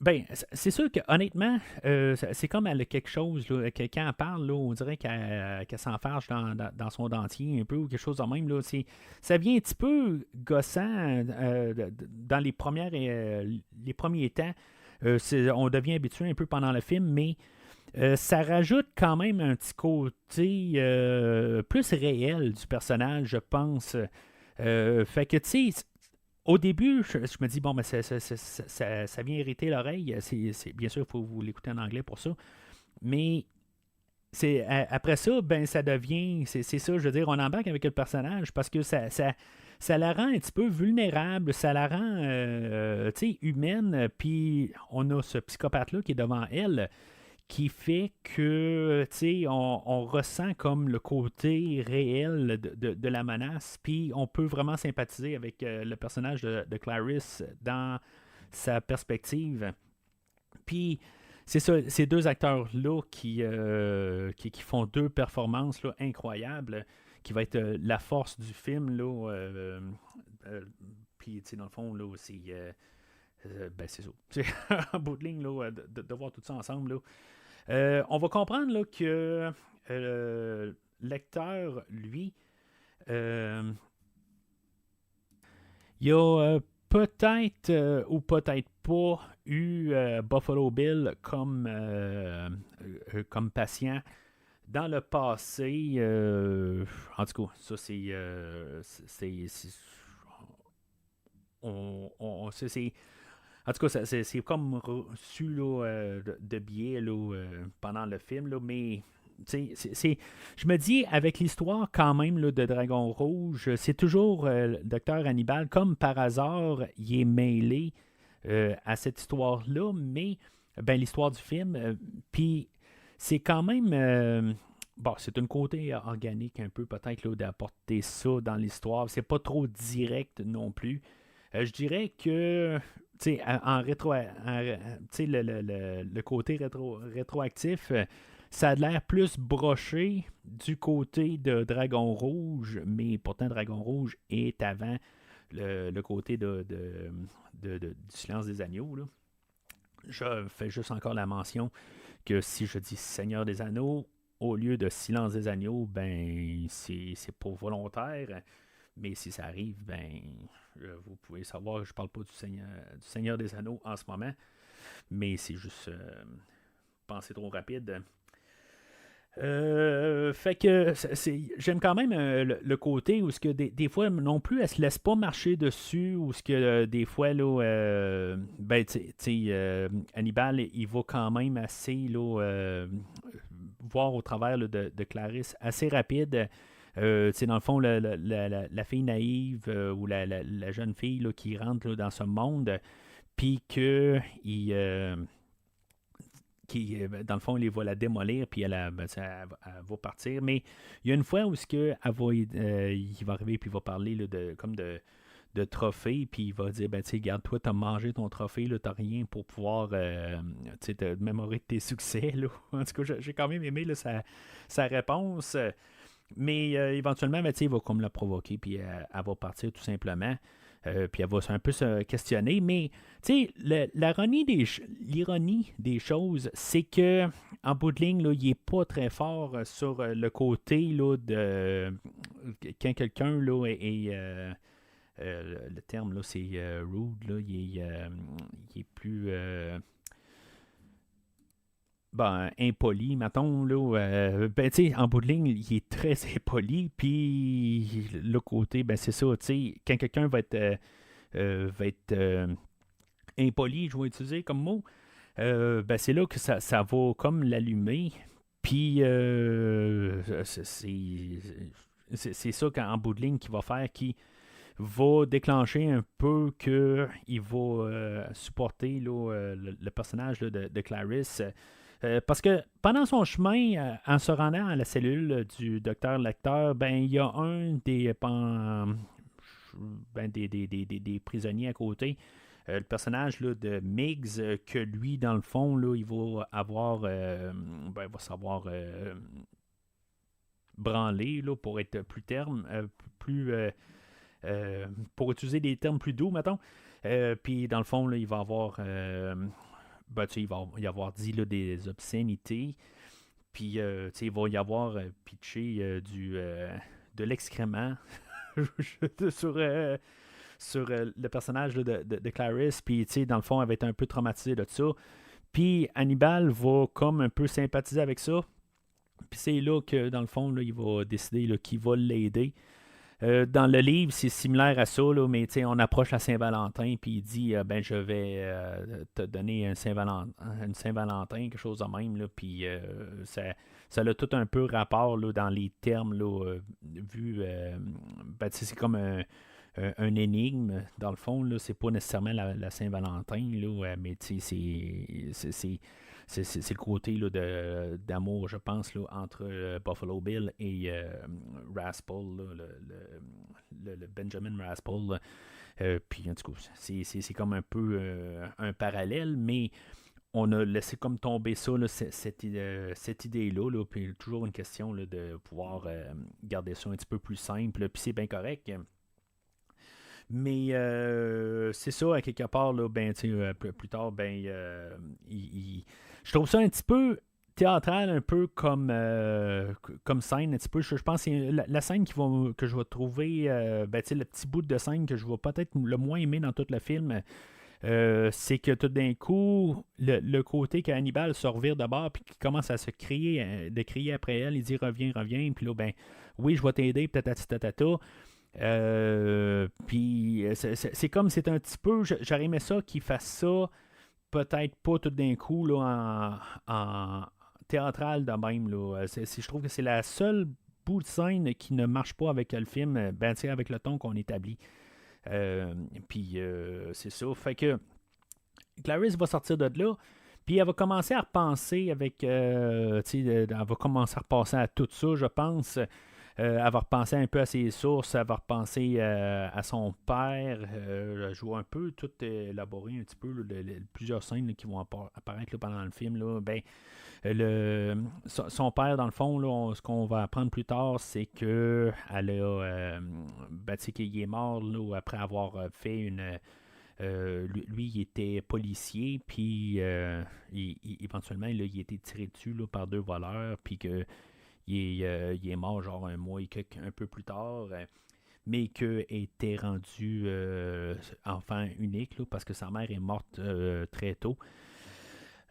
ben, c'est sûr que honnêtement, c'est comme elle a quelque chose, là, que quand elle parle, là, on dirait qu'elle s'enfarge dans son dentier un peu ou quelque chose de même. Là, ça vient un petit peu gossant dans les premiers temps. On devient habitué un peu pendant le film, mais ça rajoute quand même un petit côté plus réel du personnage, je pense. Fait que, tu sais, au début, je me dis, bon, ben, ça vient irriter l'oreille. Bien sûr, il faut vous l'écouter en anglais pour ça. Mais après ça, ben, ça devient. C'est ça, je veux dire, on embarque avec le personnage parce que ça la rend un petit peu vulnérable, ça la rend humaine. Puis on a ce psychopathe-là qui est devant elle qui fait que, on ressent comme le côté réel de la menace, puis on peut vraiment sympathiser avec le personnage de Clarice dans sa perspective. Puis, c'est ça, ces deux acteurs-là qui font deux performances là, incroyables, qui va être la force du film, là. Puis, dans le fond, là, ben, c'est ça. En bout de ligne, là, de voir tout ça ensemble, là. On va comprendre là, que l'acteur, lui, il a peut-être ou peut-être pas eu Buffalo Bill comme patient dans le passé. En tout cas, ça c'est en tout cas, c'est comme reçu là, de biais là, pendant le film, là, mais je me dis, avec l'histoire quand même là, de Dragon Rouge, c'est toujours le docteur Hannibal, comme par hasard, il est mêlé à cette histoire-là, mais ben, l'histoire du film, puis c'est quand même... bon, c'est un côté organique un peu, peut-être, là, d'apporter ça dans l'histoire. C'est pas trop direct non plus. Je dirais que en rétro, le côté rétroactif, ça a l'air plus broché du côté de Dragon Rouge, mais pourtant Dragon Rouge est avant le côté du Silence des Agneaux. Là. Je fais juste encore la mention que si je dis Seigneur des Anneaux, au lieu de Silence des Agneaux, ben c'est pas volontaire. Mais si ça arrive, ben vous pouvez savoir, je parle pas du Seigneur des Anneaux en ce moment, mais c'est juste pensée trop rapide. Fait que j'aime quand même le côté où ce que des fois non plus elle se laisse pas marcher dessus, ou ce que des fois là, ben Hannibal il va quand même assez là, voir au travers là, de Clarisse assez rapide. Dans le fond, la fille naïve ou la jeune fille là, qui rentre là, dans ce monde, puis que dans le fond, il va la démolir, puis elle va partir. Mais il y a une fois où il va arriver, puis il va parler là, de trophée, puis il va dire, ben, tu sais, regarde, toi, t'as mangé ton trophée, là, t'as rien pour pouvoir te mémorer de tes succès, là. En tout cas, j'ai quand même aimé là, sa réponse. Mais éventuellement, ben, il va comme la provoquer, puis elle va partir tout simplement. Puis elle va un peu se questionner. Mais l'ironie des choses, c'est que en bout de ligne, là, il n'est pas très fort sur le côté là, de quand quelqu'un là, est le terme là, c'est rude, là, il est plus impoli, mettons, là, ben, tu sais, en bout de ligne, il est très impoli, puis le côté, ben, c'est ça, tu sais, quand quelqu'un va être impoli, je vais utiliser comme mot, ben, c'est là que ça va comme l'allumer, puis c'est ça qu'en bout de ligne qui va faire, qui va déclencher un peu qu'il va supporter là, le personnage là, de Clarisse. Parce que pendant son chemin, en se rendant à la cellule du docteur Lecter, ben il y a un des prisonniers à côté, le personnage là, de Miggs, que lui, dans le fond, là, il va avoir il va savoir branlé, là, pour être plus plus... pour utiliser des termes plus doux, mettons. Puis, dans le fond, là, il va avoir... il va y avoir dit là, des obscénités. Puis, il va y avoir pitché de l'excrément sur le personnage là, de Clarice. Puis, dans le fond, elle va être un peu traumatisée de ça. Puis, Hannibal va comme un peu sympathiser avec ça. Puis, c'est là que, dans le fond, là, il va décider là, qu'il va l'aider. Dans le livre, c'est similaire à ça, là, mais on approche la Saint-Valentin, puis il dit je vais te donner une Saint-Valentin, quelque chose de même, là, puis ça a tout un peu rapport là, dans les termes là, vu. C'est comme un énigme, dans le fond, là, c'est pas nécessairement la Saint-Valentin, là, mais c'est le côté là, d'amour, je pense, là, entre Buffalo Bill et Raspel, là, le Benjamin Raspel. Puis, en tout cas, c'est comme un peu un parallèle, mais on a laissé comme tomber ça, là, cette idée-là, là, puis toujours une question là, de pouvoir garder ça un petit peu plus simple, puis c'est bien correct. Mais c'est ça, à quelque part, là, plus tard, je trouve ça un petit peu théâtral, un peu comme scène, un petit peu. Je pense que c'est la scène que je vais trouver, le petit bout de scène que je vais peut-être le moins aimer dans tout le film, c'est que tout d'un coup, le côté qu'Hannibal se revire de bord puis qu'il commence à se crier, de crier après elle, il dit reviens, puis là, oui, je vais t'aider, tatata. Puis c'est comme c'est un petit peu, j'aurais aimé ça qu'il fasse ça, peut-être pas tout d'un coup là, en théâtral de même là. Je trouve que c'est la seule bout de scène qui ne marche pas avec le film, avec le ton qu'on établit. Puis c'est ça, fait que Clarice va sortir de là, puis elle va commencer à repenser avec elle va commencer à repasser à tout ça, je pense. Elle va repenser un peu à ses sources, elle va repenser à son père. Je vois un peu tout élaborer un petit peu plusieurs scènes là, qui vont apparaître là, pendant le film. Là. Son père, dans le fond, là, ce qu'on va apprendre plus tard, c'est que elle a, qu'il est mort là, après avoir fait une... lui, il était policier, puis éventuellement, là, il a été tiré dessus là, par 2 voleurs, puis que il est mort genre un mois et un peu plus tard, mais qu'il était rendu enfant unique là, parce que sa mère est morte très tôt.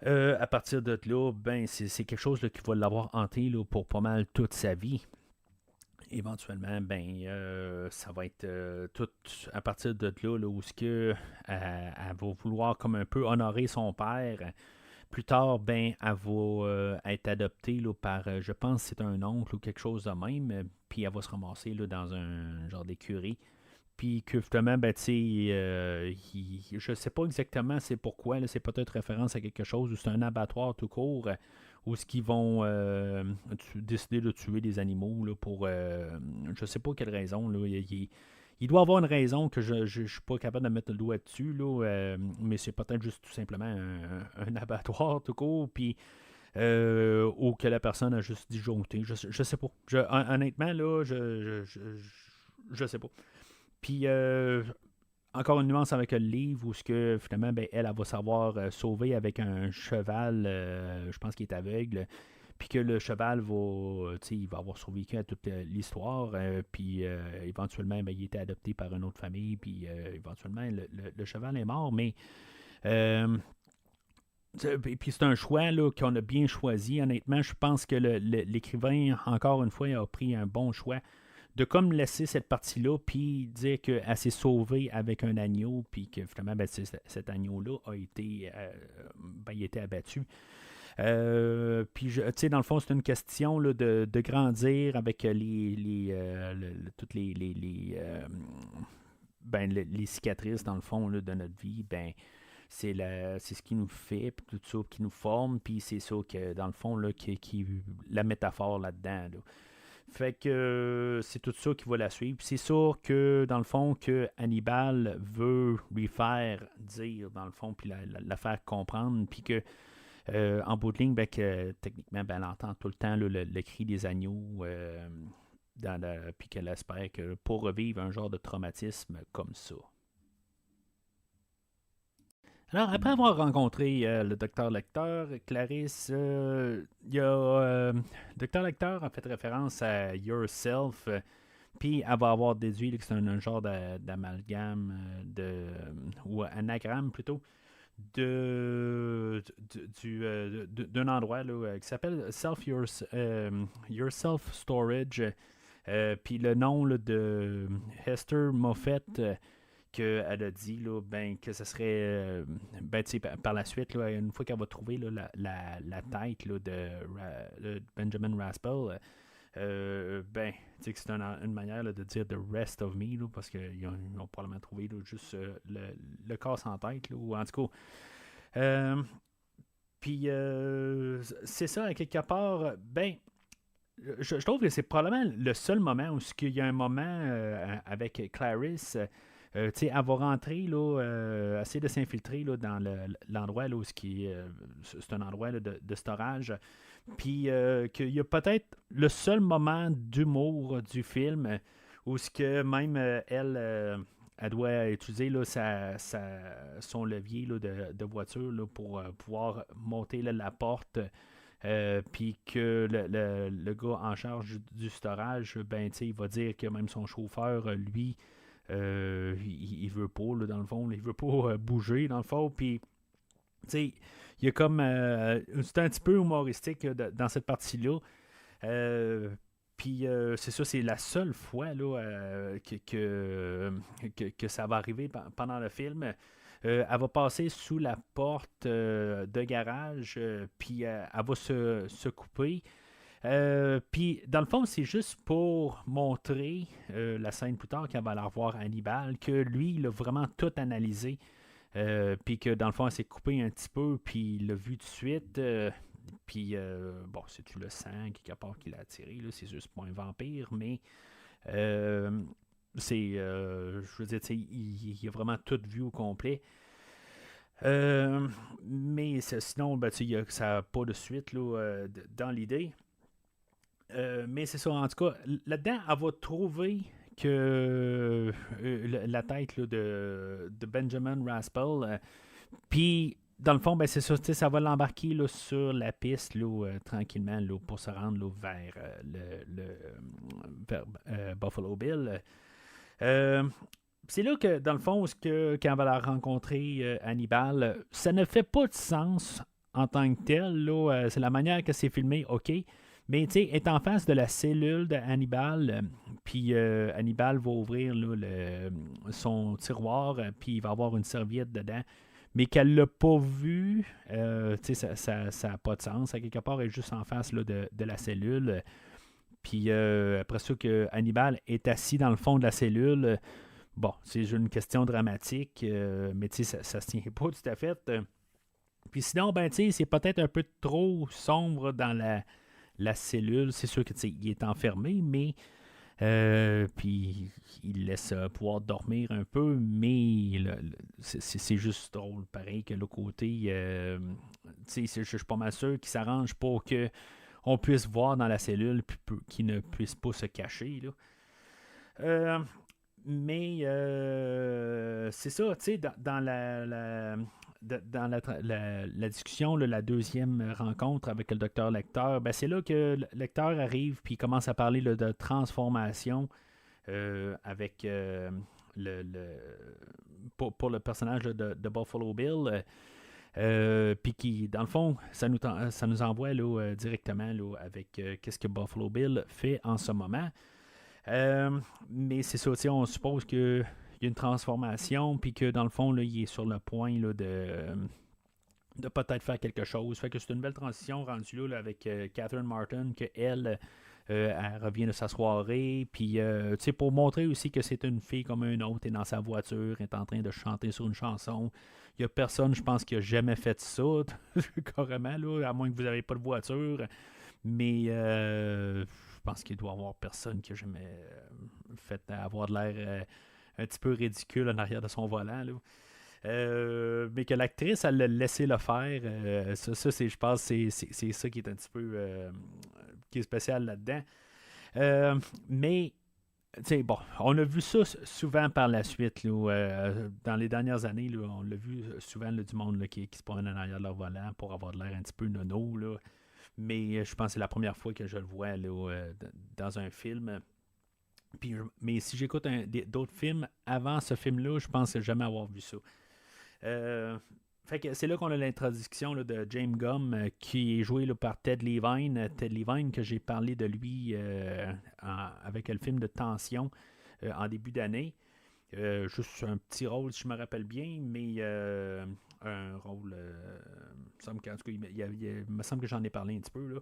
À partir de là, c'est quelque chose là, qui va l'avoir hanté là, pour pas mal toute sa vie. Éventuellement, ça va être tout à partir de là, où elle va vouloir comme un peu honorer son père. Plus tard, elle va être adoptée là, par, je pense que c'est un oncle ou quelque chose de même, puis elle va se ramasser là, dans un genre d'écurie. Puis que justement, je sais pas exactement c'est pourquoi, là, c'est peut-être référence à quelque chose, ou c'est un abattoir tout court, où ce qu'ils vont décider de tuer des animaux là, pour, je sais pas quelle raison, là, il doit avoir une raison que je ne suis pas capable de mettre le doigt dessus, là, mais c'est peut-être juste tout simplement un abattoir tout court, puis ou que la personne a juste disjoncté. Je sais pas. Honnêtement, là, je sais pas. Puis encore une nuance avec le livre où ce que finalement, elle va savoir sauver avec un cheval, je pense qu'il est aveugle. Puis que le cheval il va avoir survécu à toute l'histoire, puis éventuellement, il a été adopté par une autre famille, puis éventuellement, le cheval est mort, mais puis c'est un choix là, qu'on a bien choisi. Honnêtement, je pense que l'écrivain, encore une fois, a pris un bon choix de comme laisser cette partie-là, puis dire qu'elle s'est sauvée avec un agneau, puis que finalement, cet agneau-là a été, il a été abattu. Puis, dans le fond, c'est une question là, de grandir avec toutes les cicatrices, dans le fond, là, de notre vie. C'est ce qui nous fait, puis tout ça qui nous forme, puis c'est ça que, dans le fond, là, qui la métaphore là-dedans. Là. Fait que c'est tout ça qui va la suivre. Puis c'est sûr que, dans le fond, que Hannibal veut lui faire dire, dans le fond, puis la faire comprendre, puis que En bout de ligne, ben, techniquement, ben, elle entend tout le temps là, le cri des agneaux, puis qu'elle espère que pour revivre un genre de traumatisme comme ça. Alors, après avoir rencontré le docteur Lecter, Clarisse, il y a docteur Lecter a fait référence à Yourself, puis elle va avoir déduit là, que c'est un genre d'amalgame, ou anagramme plutôt, d'un endroit là, qui s'appelle Yourself Storage. Puis le nom là, de Hester Moffett, qu'elle a dit là, ben, que ce serait ben, par la suite, là, une fois qu'elle va trouver là, la tête là, de Benjamin Raspel, ben, que c'est une manière là, de dire The Rest of Me, là, parce qu'ils ont probablement trouvé là, juste le corps sans tête, là, ou en tout cas. Puis c'est ça, à quelque part, ben, je trouve que c'est probablement le seul moment où il y a un moment avec Clarisse. Elle va rentrer, là, essayer de s'infiltrer là, dans l'endroit là, où c'est un endroit là, de storage. Puis qu'il y a peut-être le seul moment d'humour du film où ce que même elle doit utiliser là, son levier là, de voiture là, pour pouvoir monter là, la porte. Puis que le gars en charge du storage, ben, il va dire que même son chauffeur, lui, il veut pas, là, dans le fond, il veut pas bouger, dans le fond. Puis, il y a comme. C'est un petit peu humoristique dans cette partie-là. Puis, c'est ça, c'est la seule fois là, que ça va arriver pendant le film. Elle va passer sous la porte de garage, puis elle va se couper. Puis, dans le fond, c'est juste pour montrer la scène plus tard, quand elle va aller revoir Hannibal, que lui, il a vraiment tout analysé. Puis que, dans le fond, elle s'est coupée un petit peu, puis il l'a vu tout de suite. Puis, bon, c'est tout le sang quelque part qu'il a attiré. Là, c'est juste pas un vampire, mais je veux dire, il a vraiment tout vu au complet. Mais sinon, ben, ça n'a pas de suite là, dans l'idée. Mais c'est ça, en tout cas, là-dedans, elle va trouver que la tête là, de Benjamin Raspel. Puis, dans le fond, ben, c'est ça, ça va l'embarquer là, sur la piste là, tranquillement là, pour se rendre là, vers Buffalo Bill. C'est là que, dans le fond, quand elle va la rencontrer, Hannibal, ça ne fait pas de sens en tant que tel. Là, c'est la manière que c'est filmé, OK. Mais tu sais, est en face de la cellule de Hannibal, puis Hannibal va ouvrir là, son tiroir, puis il va avoir une serviette dedans, mais qu'elle l'a pas vu, tu sais, ça n'a pas de sens. À quelque part, elle est juste en face là, de la cellule. Puis après ça, que Hannibal est assis dans le fond de la cellule. Bon, c'est juste une question dramatique, mais tu sais, ça se tient pas tout à fait. Puis sinon, ben tu sais, c'est peut-être un peu trop sombre dans la cellule. C'est sûr que il est enfermé, mais puis il laisse pouvoir dormir un peu, mais c'est juste drôle, pareil que l'autre côté. Je suis pas mal sûr qu'il s'arrange pour que on puisse voir dans la cellule, puis qu'il ne puisse pas se cacher. Là. Mais c'est ça, tu sais, dans la discussion, là, la deuxième rencontre avec le docteur Lecter, ben c'est là que le Lecter arrive puis commence à parler là, de transformation avec pour le personnage de Buffalo Bill. Puis qui, dans le fond, ça nous envoie là, directement là, avec qu'est-ce que Buffalo Bill fait en ce moment. Mais c'est ça, on suppose qu'il y a une transformation, puis que dans le fond, là, il est sur le point là, de peut-être faire quelque chose. Fait que c'est une belle transition rendue là, avec Catherine Martin, qu'elle elle revient de sa soirée, puis pour montrer aussi que c'est une fille comme une autre, est dans sa voiture, est en train de chanter sur une chanson. Il n'y a personne, je pense, qui a jamais fait ça, carrément, là, à moins que vous n'avez pas de voiture. Mais je pense qu'il doit y avoir personne qui a jamais fait avoir de l'air un petit peu ridicule en arrière de son volant. Là. Mais que l'actrice, elle l'a laissé le faire. Ça c'est, je pense, c'est ça qui est un petit peu qui est spécial là-dedans. Mais bon, on a vu ça souvent par la suite. Là, dans les dernières années, là, on l'a vu souvent là, du monde là, qui se promène en arrière de leur volant pour avoir de l'air un petit peu nono. Là. Mais je pense que c'est la première fois que je le vois là, dans un film. Puis, mais si j'écoute d'autres films avant ce film-là, je pense jamais avoir vu ça. Fait que c'est là qu'on a l'introduction là, de James Gumb qui est joué là, par Ted Levine. Ted Levine, que j'ai parlé de lui avec le film de Tension en début d'année. Juste un petit rôle, si je me rappelle bien, mais un rôle. Il me semble que j'en ai parlé un petit peu. Là.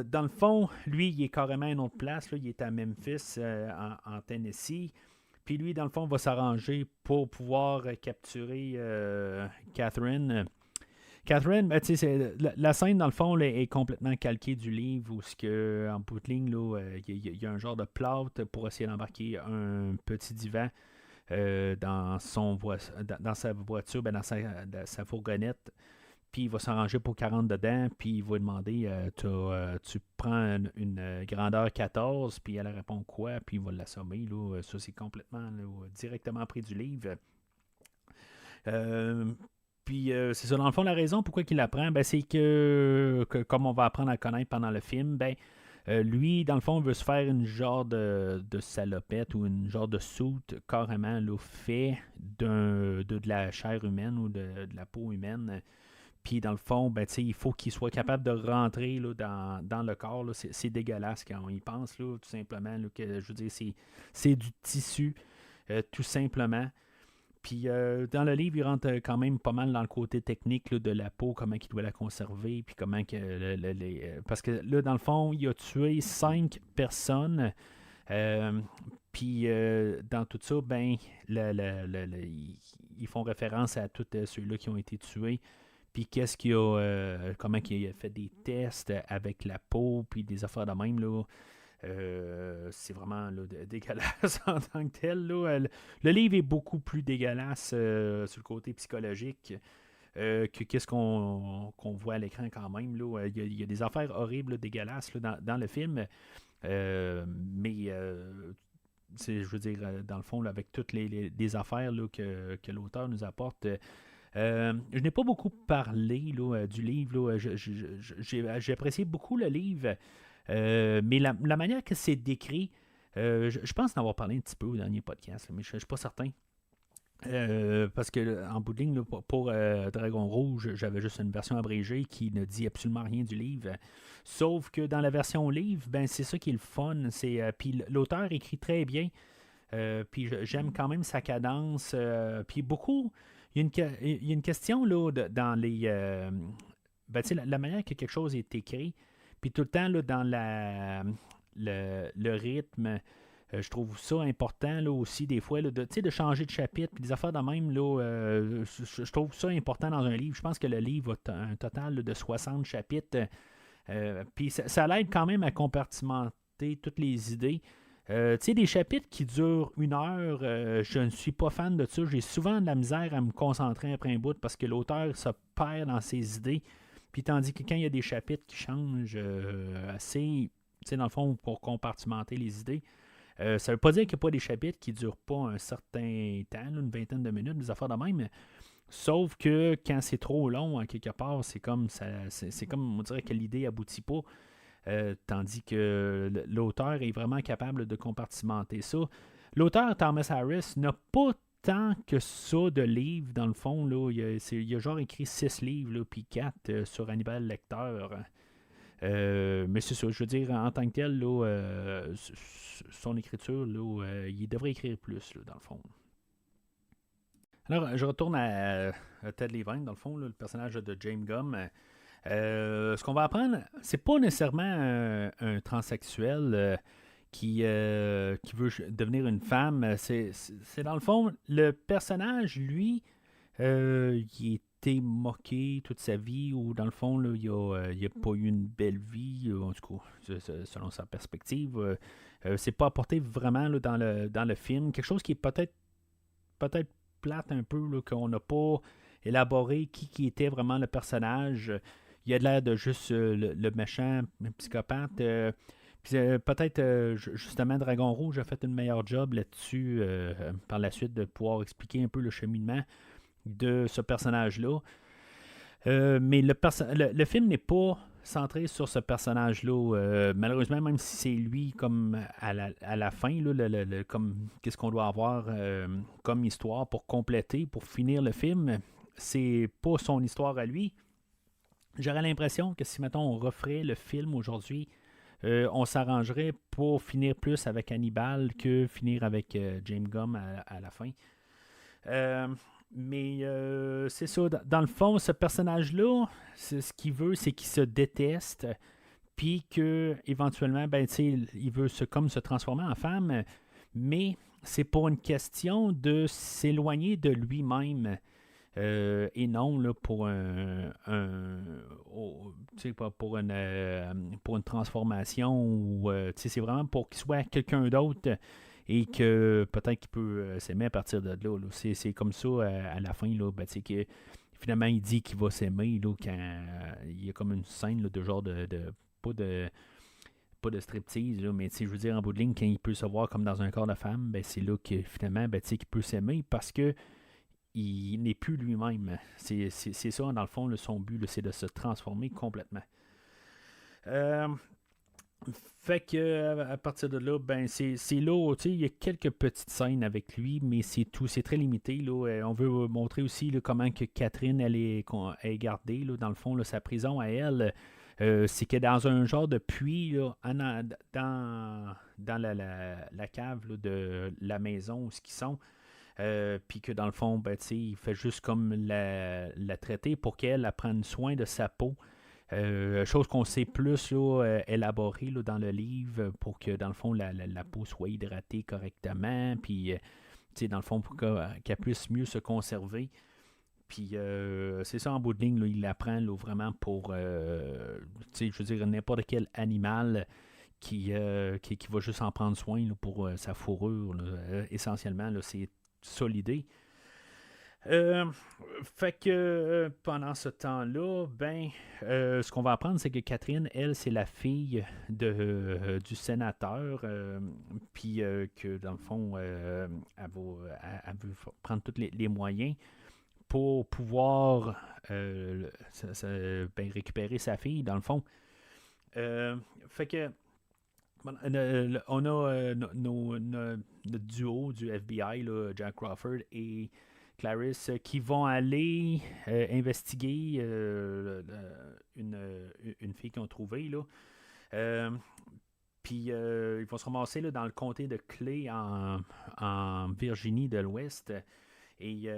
Dans le fond, lui, il est carrément à une autre place. Là. Il est à Memphis, en Tennessee. Puis lui, dans le fond, va s'arranger pour pouvoir capturer Catherine. Catherine, ben, la scène, dans le fond, là, est complètement calquée du livre où, en bout de ligne, il y a un genre de plâtre pour essayer d'embarquer un petit divan dans sa voiture, ben, dans sa fourgonnette. Puis il va s'arranger pour 40 dedans, puis il va demander tu prends une grandeur 14, puis elle répond quoi, puis il va l'assommer. Là. Ça, c'est complètement là, directement pris du livre. Puis c'est ça, dans le fond, la raison pourquoi il l'apprend, ben, c'est que, comme on va apprendre à connaître pendant le film, ben, lui, dans le fond, veut se faire une genre de salopette ou une genre de soute carrément là, fait de la chair humaine ou de la peau humaine. Puis dans le fond, ben, il faut qu'il soit capable de rentrer là, dans le corps. Là. C'est dégueulasse quand on y pense, là, tout simplement. Là, que, je veux dire, c'est du tissu, tout simplement. Puis dans le livre, il rentre quand même pas mal dans le côté technique là, de la peau, comment il doit la conserver, puis comment que parce que là, dans le fond, il a tué 5 personnes. Puis dans tout ça, ben, ils font référence à tous ceux-là qui ont été tués. Puis qu'est-ce qu'il a, comment il a fait des tests avec la peau, puis des affaires de même, là. C'est vraiment là, dégueulasse en tant que tel. Là. Le livre est beaucoup plus dégueulasse sur le côté psychologique que qu'est-ce qu'on voit à l'écran quand même. Là. Il y a des affaires horribles, là, dégueulasses là, dans le film. Mais je veux dire, dans le fond, là, avec toutes les affaires là, que l'auteur nous apporte. Je n'ai pas beaucoup parlé là, du livre. Là. J'ai apprécié beaucoup le livre. Mais la manière que c'est décrit, je pense en avoir parlé un petit peu au dernier podcast, là, mais je ne suis pas certain. Parce que en bout de ligne, là, pour Dragon Rouge, j'avais juste une version abrégée qui ne dit absolument rien du livre. Sauf que dans la version livre, ben, c'est ça qui est le fun. Puis l'auteur écrit très bien. Puis j'aime quand même sa cadence. Puis beaucoup. Il y a une question là, dans les. Ben, la manière que quelque chose est écrit. Puis tout le temps, là, dans le rythme, je trouve ça important là, aussi, des fois, là, de changer de chapitre, puis des affaires de même, là, je trouve ça important dans un livre. Je pense que le livre a un total là, de 60 chapitres. Puis ça l'aide quand même à compartimenter toutes les idées. Des chapitres qui durent 1 heure, je ne suis pas fan de ça. J'ai souvent de la misère à me concentrer après un bout parce que l'auteur se perd dans ses idées. Puis tandis que quand il y a des chapitres qui changent assez, dans le fond, pour compartimenter les idées, ça ne veut pas dire qu'il n'y a pas des chapitres qui ne durent pas un certain temps, là, une vingtaine de minutes, des affaires de même. Sauf que quand c'est trop long, à quelque part, c'est comme on dirait que l'idée n'aboutit pas. Tandis que l'auteur est vraiment capable de compartimenter ça. L'auteur, Thomas Harris, n'a pas tant que ça de livres, dans le fond. Là, il a genre écrit 6 livres, là, puis 4 sur Hannibal Lecter. Mais c'est ça, je veux dire, en tant que tel, là, son écriture, là, il devrait écrire plus, là, dans le fond. Alors, je retourne à Ted Levine, dans le fond, là, le personnage de James Gumb. Ce qu'on va apprendre, c'est pas nécessairement un transsexuel qui veut devenir une femme. C'est dans le fond, le personnage, lui, il était moqué toute sa vie, ou dans le fond, là, il a pas eu une belle vie, en tout cas, selon sa perspective. C'est pas apporté vraiment là, dans le film. Quelque chose qui est peut-être peut-être plate un peu là, qu'on n'a pas élaboré qui était vraiment le personnage. Il a de l'air de juste le méchant, le psychopathe. Puis, peut-être, justement, Dragon Rouge a fait une meilleure job là-dessus par la suite de pouvoir expliquer un peu le cheminement de ce personnage-là. Mais le film n'est pas centré sur ce personnage-là. Malheureusement, même si c'est lui comme à la fin, là, comme qu'est-ce qu'on doit avoir comme histoire pour compléter, pour finir le film, c'est pas son histoire à lui. J'aurais l'impression que si, mettons, on referait le film aujourd'hui, on s'arrangerait pour finir plus avec Hannibal que finir avec James Gunn à la fin. Mais c'est ça, dans le fond, ce personnage-là, ce qu'il veut, c'est qu'il se déteste, puis que éventuellement, il veut comme se transformer en femme, mais c'est pour une question de s'éloigner de lui-même. Et non là, pour pour une transformation ou c'est vraiment pour qu'il soit quelqu'un d'autre et que peut-être qu'il peut s'aimer à partir de là. C'est comme ça à la fin là, que finalement il dit qu'il va s'aimer là, quand il y a comme une scène là, de genre de pas de striptease, là, mais je veux dire en bout de ligne, quand il peut se voir comme dans un corps de femme, c'est là que finalement qu'il peut s'aimer parce que il n'est plus lui-même. C'est ça, dans le fond, son but, là, c'est de se transformer complètement. Fait que à partir de là, c'est là, il y a quelques petites scènes avec lui, mais c'est tout, c'est très limité. Là. On veut montrer aussi là, comment que Catherine elle est gardée, là, dans le fond, là, sa prison à elle. C'est que dans un genre de puits, là, dans la cave là, de la maison où ils sont, puis que dans le fond, il fait juste comme la traiter pour qu'elle prenne soin de sa peau. Chose qu'on sait plus là, élaborée là, dans le livre pour que dans le fond la peau soit hydratée correctement, puis dans le fond pour qu'elle puisse mieux se conserver. Puis c'est ça en bout de ligne, là, il l'apprend là, vraiment pour je veux dire n'importe quel animal qui va juste en prendre soin là, pour sa fourrure. Là, essentiellement, là, c'est ça l'idée. Fait que pendant ce temps-là, ce qu'on va apprendre, c'est que Catherine, elle, c'est la fille du sénateur, puis que dans le fond, elle veut prendre tous les moyens pour pouvoir récupérer sa fille, dans le fond. Fait que on a notre duo du FBI, là, Jack Crawford et Clarice, qui vont aller investiguer une fille qu'ils ont trouvée. Là. Puis ils vont se ramasser là, dans le comté de Clay en Virginie de l'Ouest. Et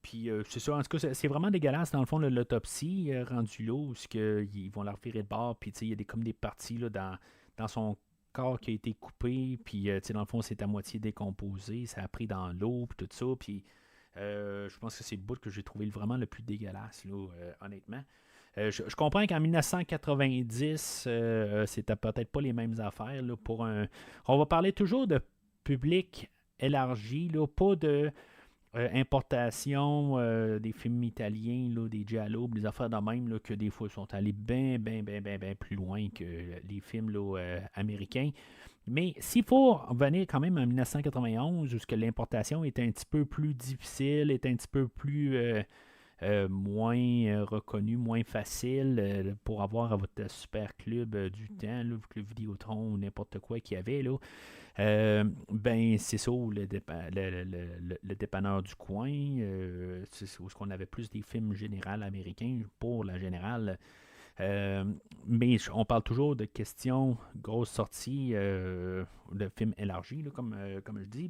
puis c'est ça, en tout cas, c'est vraiment dégueulasse dans le fond l'autopsie rendue là où ils vont la revirer de bord. Puis il y a comme des parties là, dans son corps qui a été coupé, puis dans le fond c'est à moitié décomposé, ça a pris dans l'eau, puis tout ça, puis je pense que c'est le bout que j'ai trouvé vraiment le plus dégueulasse, là, honnêtement. Je comprends qu'en 1990, c'était peut-être pas les mêmes affaires, là, on va parler toujours de public élargi, là, pas de importation des films italiens, là, des giallo, des affaires de même, là, que des fois sont allés bien plus loin que les films là, américains. Mais s'il faut revenir quand même en 1991, où l'importation est un petit peu plus difficile, est un petit peu plus moins reconnu, moins facile pour avoir à votre super club du temps, là, Club Vidéotron ou n'importe quoi qu'il y avait, là. C'est ça, le dépanneur du coin, c'est où on avait plus des films généraux américains pour la générale. Mais on parle toujours de questions, grosses sorties de films élargis, là, comme je dis,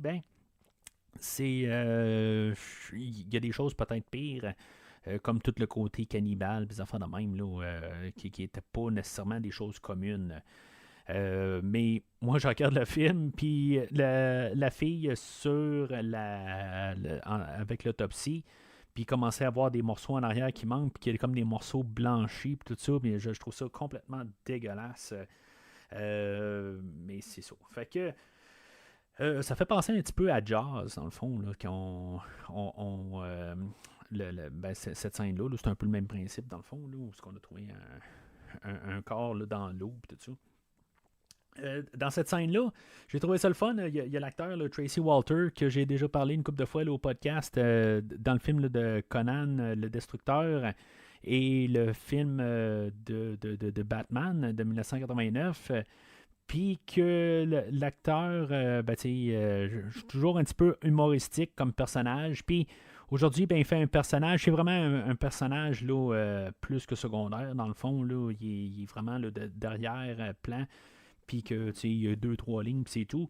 il y a des choses peut-être pires, comme tout le côté cannibale, des affaires de même, là, qui n'étaient pas nécessairement des choses communes. Mais moi, je regarde le film, puis la fille avec l'autopsie, puis commençait à avoir des morceaux en arrière qui manquent, puis qu'il y a comme des morceaux blanchis, puis tout ça, mais je trouve ça complètement dégueulasse. Mais c'est ça. Fait que Ça fait penser un petit peu à Jaws, dans le fond, là, cette scène-là, là, c'est un peu le même principe, dans le fond, là, où on a trouvé un corps là, dans l'eau, et tout ça. Dans cette scène-là, j'ai trouvé ça le fun. Il y a l'acteur là, Tracy Walter, que j'ai déjà parlé une couple de fois là, au podcast, dans le film là, de Conan, le Destructeur, et le film de Batman de 1989. Puis que l'acteur, je suis toujours un petit peu humoristique comme personnage. Puis aujourd'hui, ben, il fait un personnage, c'est vraiment un personnage là, plus que secondaire, dans le fond. Là, il est vraiment là, derrière-plan. Puis que il y a 2-3 lignes, puis c'est tout.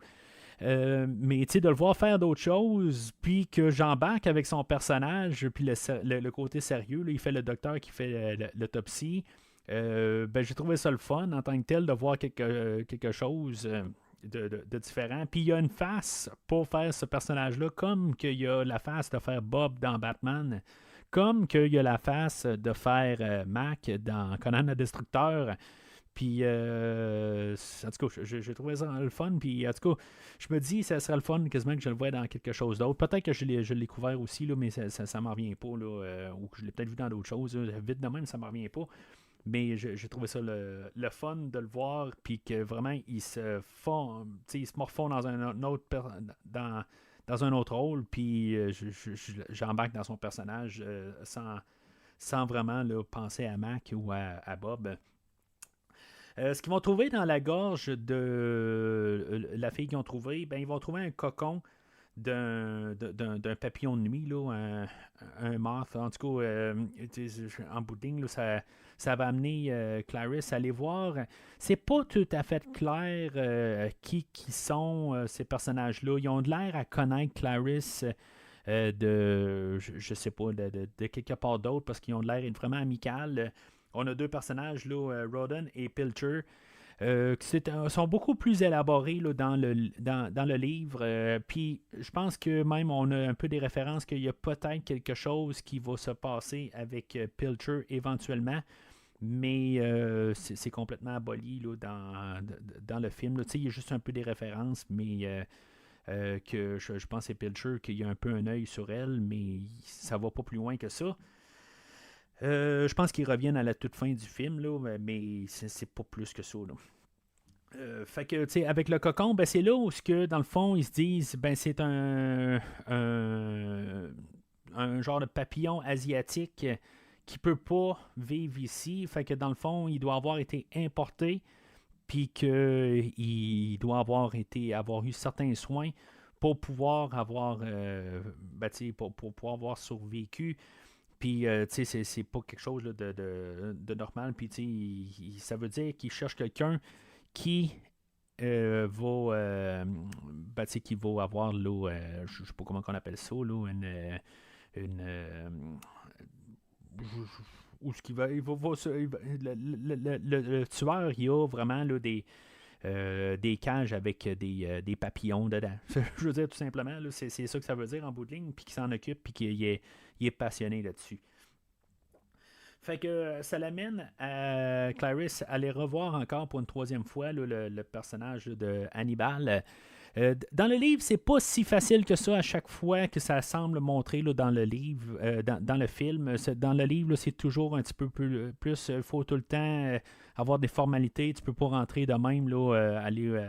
Mais de le voir faire d'autres choses, puis que j'embarque avec son personnage, puis le côté sérieux, là, il fait le docteur qui fait l'autopsie. J'ai trouvé ça le fun en tant que tel de voir quelque chose de différent. Puis il y a une face pour faire ce personnage-là, comme qu'il y a la face de faire Bob dans Batman, comme qu'il y a la face de faire Mac dans Conan le Destructeur. Puis, en tout cas, j'ai trouvé ça le fun. Puis, en tout cas, je me dis, ça serait le fun quasiment que je le voie dans quelque chose d'autre. Peut-être que je l'ai couvert aussi, là, mais ça ne m'en revient pas. Là, ou que je l'ai peut-être vu dans d'autres choses. Là. Vite de même, ça ne m'en revient pas. Mais j'ai trouvé ça le fun de le voir. Puis que vraiment, il se morfond dans un autre dans un autre rôle. Puis, j'embarque dans son personnage sans vraiment là, penser à Mac ou à Bob. Ce qu'ils vont trouver dans la gorge de la fille qu'ils ont trouvé, ben, ils vont trouver un cocon d'un papillon de nuit, là, un moth. En tout cas, en bout de ligne, là, ça va amener Clarisse à aller voir. C'est pas tout à fait clair qui sont ces personnages-là. Ils ont de l'air à connaître Clarisse je sais pas, de quelque part d'autre parce qu'ils ont de l'air vraiment amical. On a deux personnages, là, Roden et Pilcher, qui sont beaucoup plus élaborés là, dans le livre. Puis je pense que même on a un peu des références qu'il y a peut-être quelque chose qui va se passer avec Pilcher éventuellement. Mais c'est complètement aboli là, dans le film. Là. Il y a juste un peu des références, mais que je pense que c'est Pilcher qu'il y a un peu un œil sur elle, mais ça va pas plus loin que ça. Je pense qu'ils reviennent à la toute fin du film, là, mais c'est pas plus que ça. Là. Fait que, tu sais, avec le cocon, ben, c'est là où, dans le fond, ils se disent, ben, c'est un genre de papillon asiatique qui peut pas vivre ici. Fait que, dans le fond, il doit avoir été importé, puis qu'il doit avoir eu certains soins pour pouvoir avoir, pour pouvoir avoir survécu. Puis, tu sais, c'est pas quelque chose là, de normal. Puis, tu sais, ça veut dire qu'il cherche quelqu'un qui qui va avoir, là, je sais pas comment on appelle ça, là, où ce qui va, le tueur, il a vraiment là, des cages avec des papillons dedans. Je veux dire, tout simplement, là, c'est ça que ça veut dire en bout de ligne, puis qu'il s'en occupe, puis qu'il est passionné là-dessus. Fait que ça l'amène à Clarisse à aller revoir encore pour une troisième fois là, le personnage de Hannibal. Dans le livre, c'est pas si facile que ça à chaque fois que ça semble montrer là, dans le livre, dans le film. Dans le livre, là, c'est toujours un petit peu plus. Il faut tout le temps avoir des formalités. Tu peux pas rentrer de même, là, aller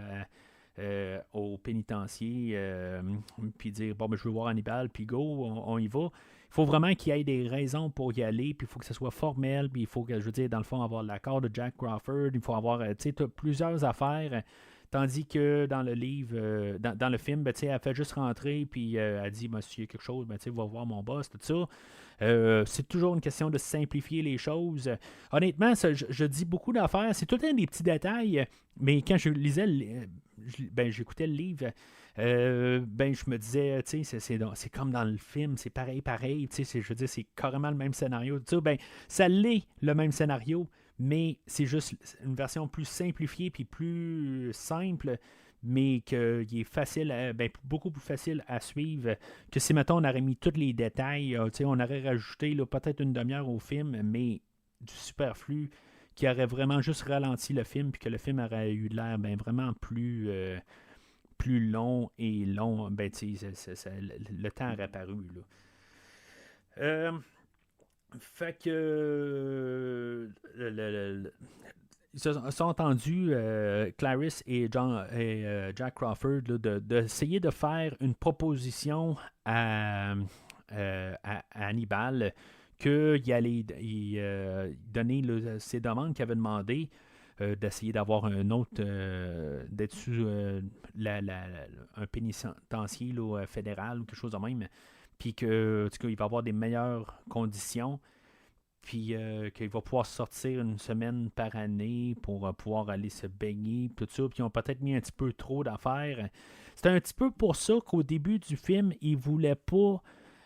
au pénitencier, puis dire bon, ben, je veux voir Hannibal, puis go, on y va. Il faut vraiment qu'il y ait des raisons pour y aller, puis il faut que ce soit formel, puis il faut que, je veux dire, dans le fond, avoir l'accord de Jack Crawford, il faut avoir, tu sais, plusieurs affaires. Tandis que dans le livre, dans le film, ben, elle fait juste rentrer, puis elle dit, s'il y a quelque chose, ben, va voir mon boss, tout ça. C'est toujours une question de simplifier les choses. Honnêtement, je dis beaucoup d'affaires. C'est tout le temps des petits détails, mais quand je lisais, j'écoutais le livre, je me disais, c'est comme dans le film, c'est pareil. Je veux dire, c'est carrément le même scénario. Ça l'est, le même scénario, mais c'est juste une version plus simplifiée puis plus simple, mais qu'il est facile, beaucoup plus facile à suivre que si, mettons, on aurait mis tous les détails, on aurait rajouté là, peut-être une demi-heure au film, mais du superflu qui aurait vraiment juste ralenti le film, puis que le film aurait eu l'air vraiment plus plus long et long, ben, le temps aurait paru. Là. Fait que ils se sont entendus, Clarisse et Jack Crawford, là, d'essayer de faire une proposition à Hannibal qu'il allait donner ses demandes qu'il avait demandé, d'essayer d'avoir un autre, d'être sous un pénitencier là, fédéral ou quelque chose de même, puis que, en tout cas, il va avoir des meilleures conditions, puis qu'il va pouvoir sortir une semaine par année pour pouvoir aller se baigner, tout ça, puis ils ont peut-être mis un petit peu trop d'affaires. C'était un petit peu pour ça qu'au début du film, ils voulaient pas...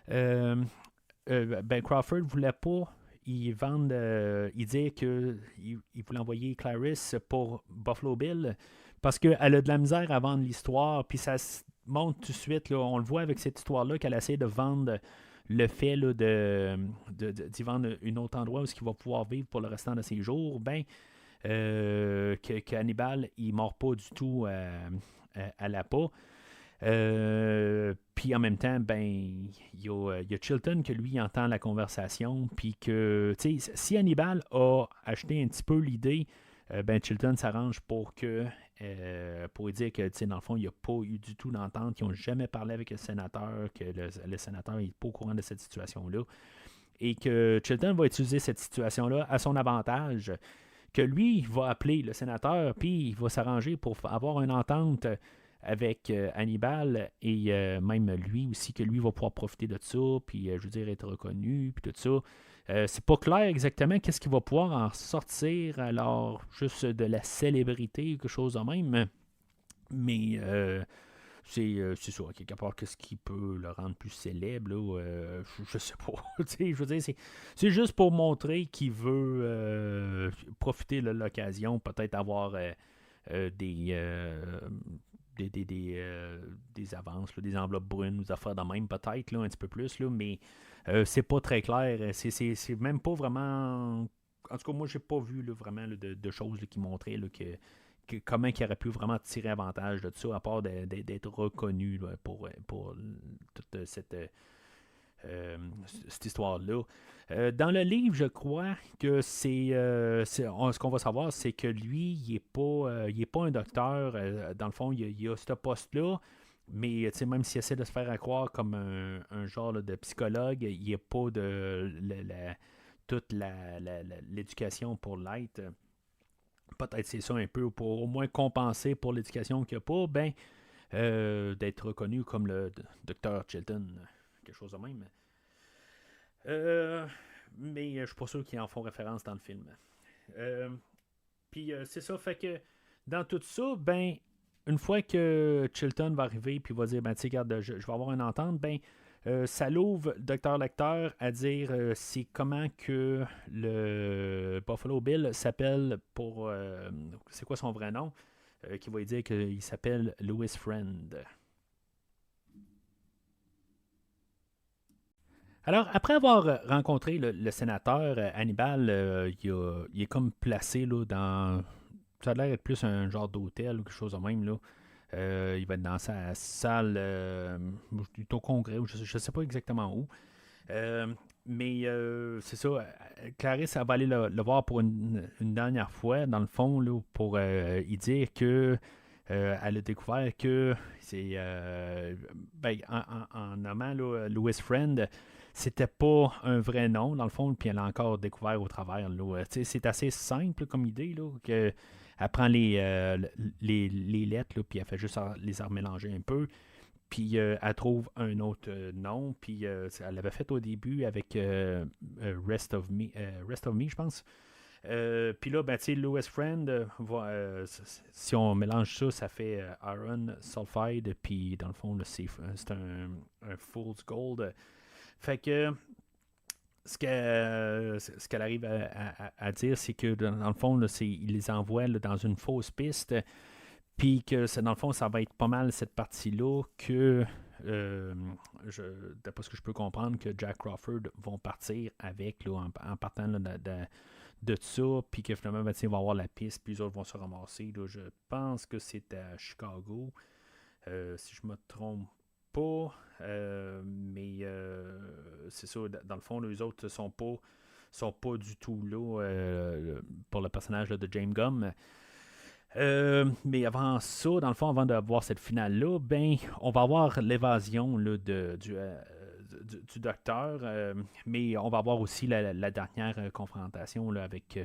Ben Crawford voulait pas y vendre, il disait qu'il voulait envoyer Clarisse pour Buffalo Bill parce qu'elle a de la misère à vendre l'histoire, puis ça se montre tout de suite, là, on le voit avec cette histoire-là, qu'elle essaie de vendre le fait là, d'y vendre un autre endroit où il va pouvoir vivre pour le restant de ses jours, ben que Hannibal, il ne mord pas du tout à la peau. Puis en même temps, ben il y a Chilton que lui entend la conversation, puis que si Hannibal a acheté un petit peu l'idée, ben Chilton s'arrange pour lui dire que dans le fond, il n'y a pas eu du tout d'entente, qu'ils n'ont jamais parlé avec le sénateur, que le sénateur n'est pas au courant de cette situation-là, et que Chilton va utiliser cette situation-là à son avantage, que lui va appeler le sénateur, puis il va s'arranger pour avoir une entente avec Hannibal, et même lui aussi, que lui va pouvoir profiter de ça, puis je veux dire être reconnu, puis tout ça. C'est pas clair exactement qu'est-ce qu'il va pouvoir en sortir, alors juste de la célébrité ou quelque chose de même, mais c'est ça, quelque part, qu'est-ce qui peut le rendre plus célèbre, là, je sais pas. Je veux dire, c'est juste pour montrer qu'il veut profiter de l'occasion, peut-être avoir des avances, là, des enveloppes brunes, des affaires de même, peut-être, là, un petit peu plus, là, mais c'est pas très clair. C'est même pas vraiment. En tout cas, moi, j'ai pas vu là, vraiment là, de choses là, qui montraient là, comment il aurait pu vraiment tirer avantage de ça, à part d'être reconnu là, pour toute cette histoire-là. Dans le livre, je crois que ce qu'on va savoir, c'est que lui, il est pas un docteur. Dans le fond, il a ce poste-là, mais même s'il essaie de se faire croire comme un genre là, de psychologue, il n'y a pas de toute l'éducation pour l'être. Peut-être c'est ça un peu, pour au moins compenser pour l'éducation qu'il n'y a pas, ben, d'être reconnu comme le docteur Chilton, quelque chose de même. Mais je suis pas sûr qu'ils en font référence dans le film. Puis c'est ça, fait que dans tout ça, ben, une fois que Chilton va arriver puis va dire, ben, tu sais, regarde, je vais avoir une entente, ben, ça l'ouvre Dr. Lecter à dire c'est comment que le Buffalo Bill s'appelle pour... c'est quoi son vrai nom? Qui va lui dire qu'il s'appelle Louis Friend. Alors, après avoir rencontré le sénateur, Hannibal, il est comme placé là, dans... Ça a l'air d'être plus un genre d'hôtel ou quelque chose de même, là. Il va être dans sa salle au congrès, ou je ne sais pas exactement où. Mais c'est ça, Clarisse, elle va aller le voir pour une dernière fois, dans le fond, là, pour y dire que elle a découvert que c'est ben, en nommant là, Louis Friend, c'était pas un vrai nom, dans le fond, puis elle a encore découvert au travers. Là, c'est assez simple comme idée, là, que elle prend les lettres, là, puis elle fait juste les remélanger un peu. Puis elle trouve un autre nom. Puis elle l'avait fait au début avec Rest of Me, je pense. Puis là, ben, tu sais, Louis Friend, si on mélange ça, ça fait Iron Sulfide. Puis dans le fond, là, c'est un Fool's Gold. Fait que ce qu'elle arrive à dire, c'est que dans le fond, là, il les envoie là, dans une fausse piste, puis que dans le fond, ça va être pas mal cette partie-là que, d'après ce que je peux comprendre, que Jack Crawford vont partir avec, là, en partant là, de ça, puis que finalement, ben, ils vont avoir la piste, puis les autres vont se ramasser. Là, je pense que c'est à Chicago. si je me trompe pas. Mais c'est ça, dans le fond, les autres sont pas du tout là pour le personnage là, de James Gunn. Mais avant ça, dans le fond, avant d'avoir cette finale-là, ben, on va avoir l'évasion là, du docteur, mais on va avoir aussi la dernière confrontation là, avec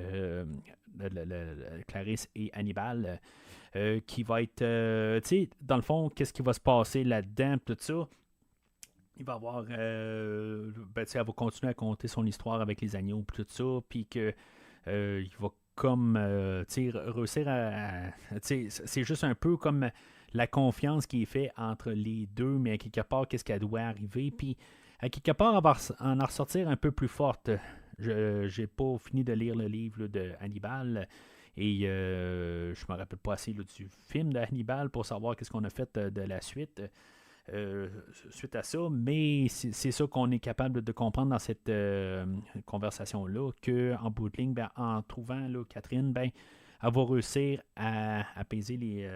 Clarisse et Hannibal, qui va être, tu sais, dans le fond, qu'est-ce qui va se passer là-dedans, tout ça. Il va avoir, ben, tu sais, elle va continuer à conter son histoire avec les agneaux, tout ça, puis que il va comme réussir c'est juste un peu comme la confiance qui est faite entre les deux, mais à quelque part, qu'est-ce qu'elle doit arriver, puis à quelque part, elle va en ressortir un peu plus forte. Je n'ai pas fini de lire le livre là, de Hannibal, et je me rappelle pas assez là, du film de Hannibal pour savoir qu'est-ce qu'on a fait de la suite. Suite à ça, mais c'est ça qu'on est capable de comprendre dans cette conversation-là, qu'en bout de ligne, ben, en trouvant là, Catherine, ben, elle va réussir à apaiser les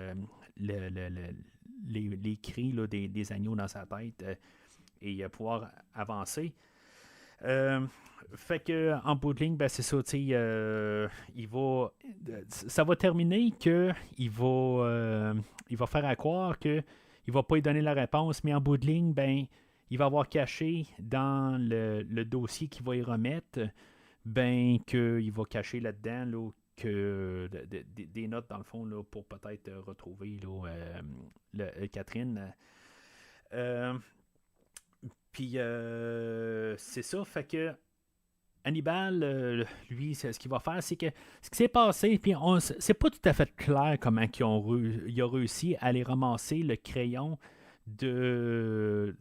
cris là, des agneaux dans sa tête et pouvoir avancer. Fait que en bout de ligne, ben, c'est ça, ça va terminer que il va faire à croire que il va pas lui donner la réponse, mais en bout de ligne, ben, il va avoir caché dans le dossier qu'il va y remettre, ben, qu'il va cacher là-dedans là, que des notes, dans le fond, là, pour peut-être retrouver là, Catherine. Puis, c'est ça, fait que Hannibal, lui, ce qu'il va faire, c'est que ce qui s'est passé, puis c'est pas tout à fait clair comment il a réussi à aller ramasser le crayon du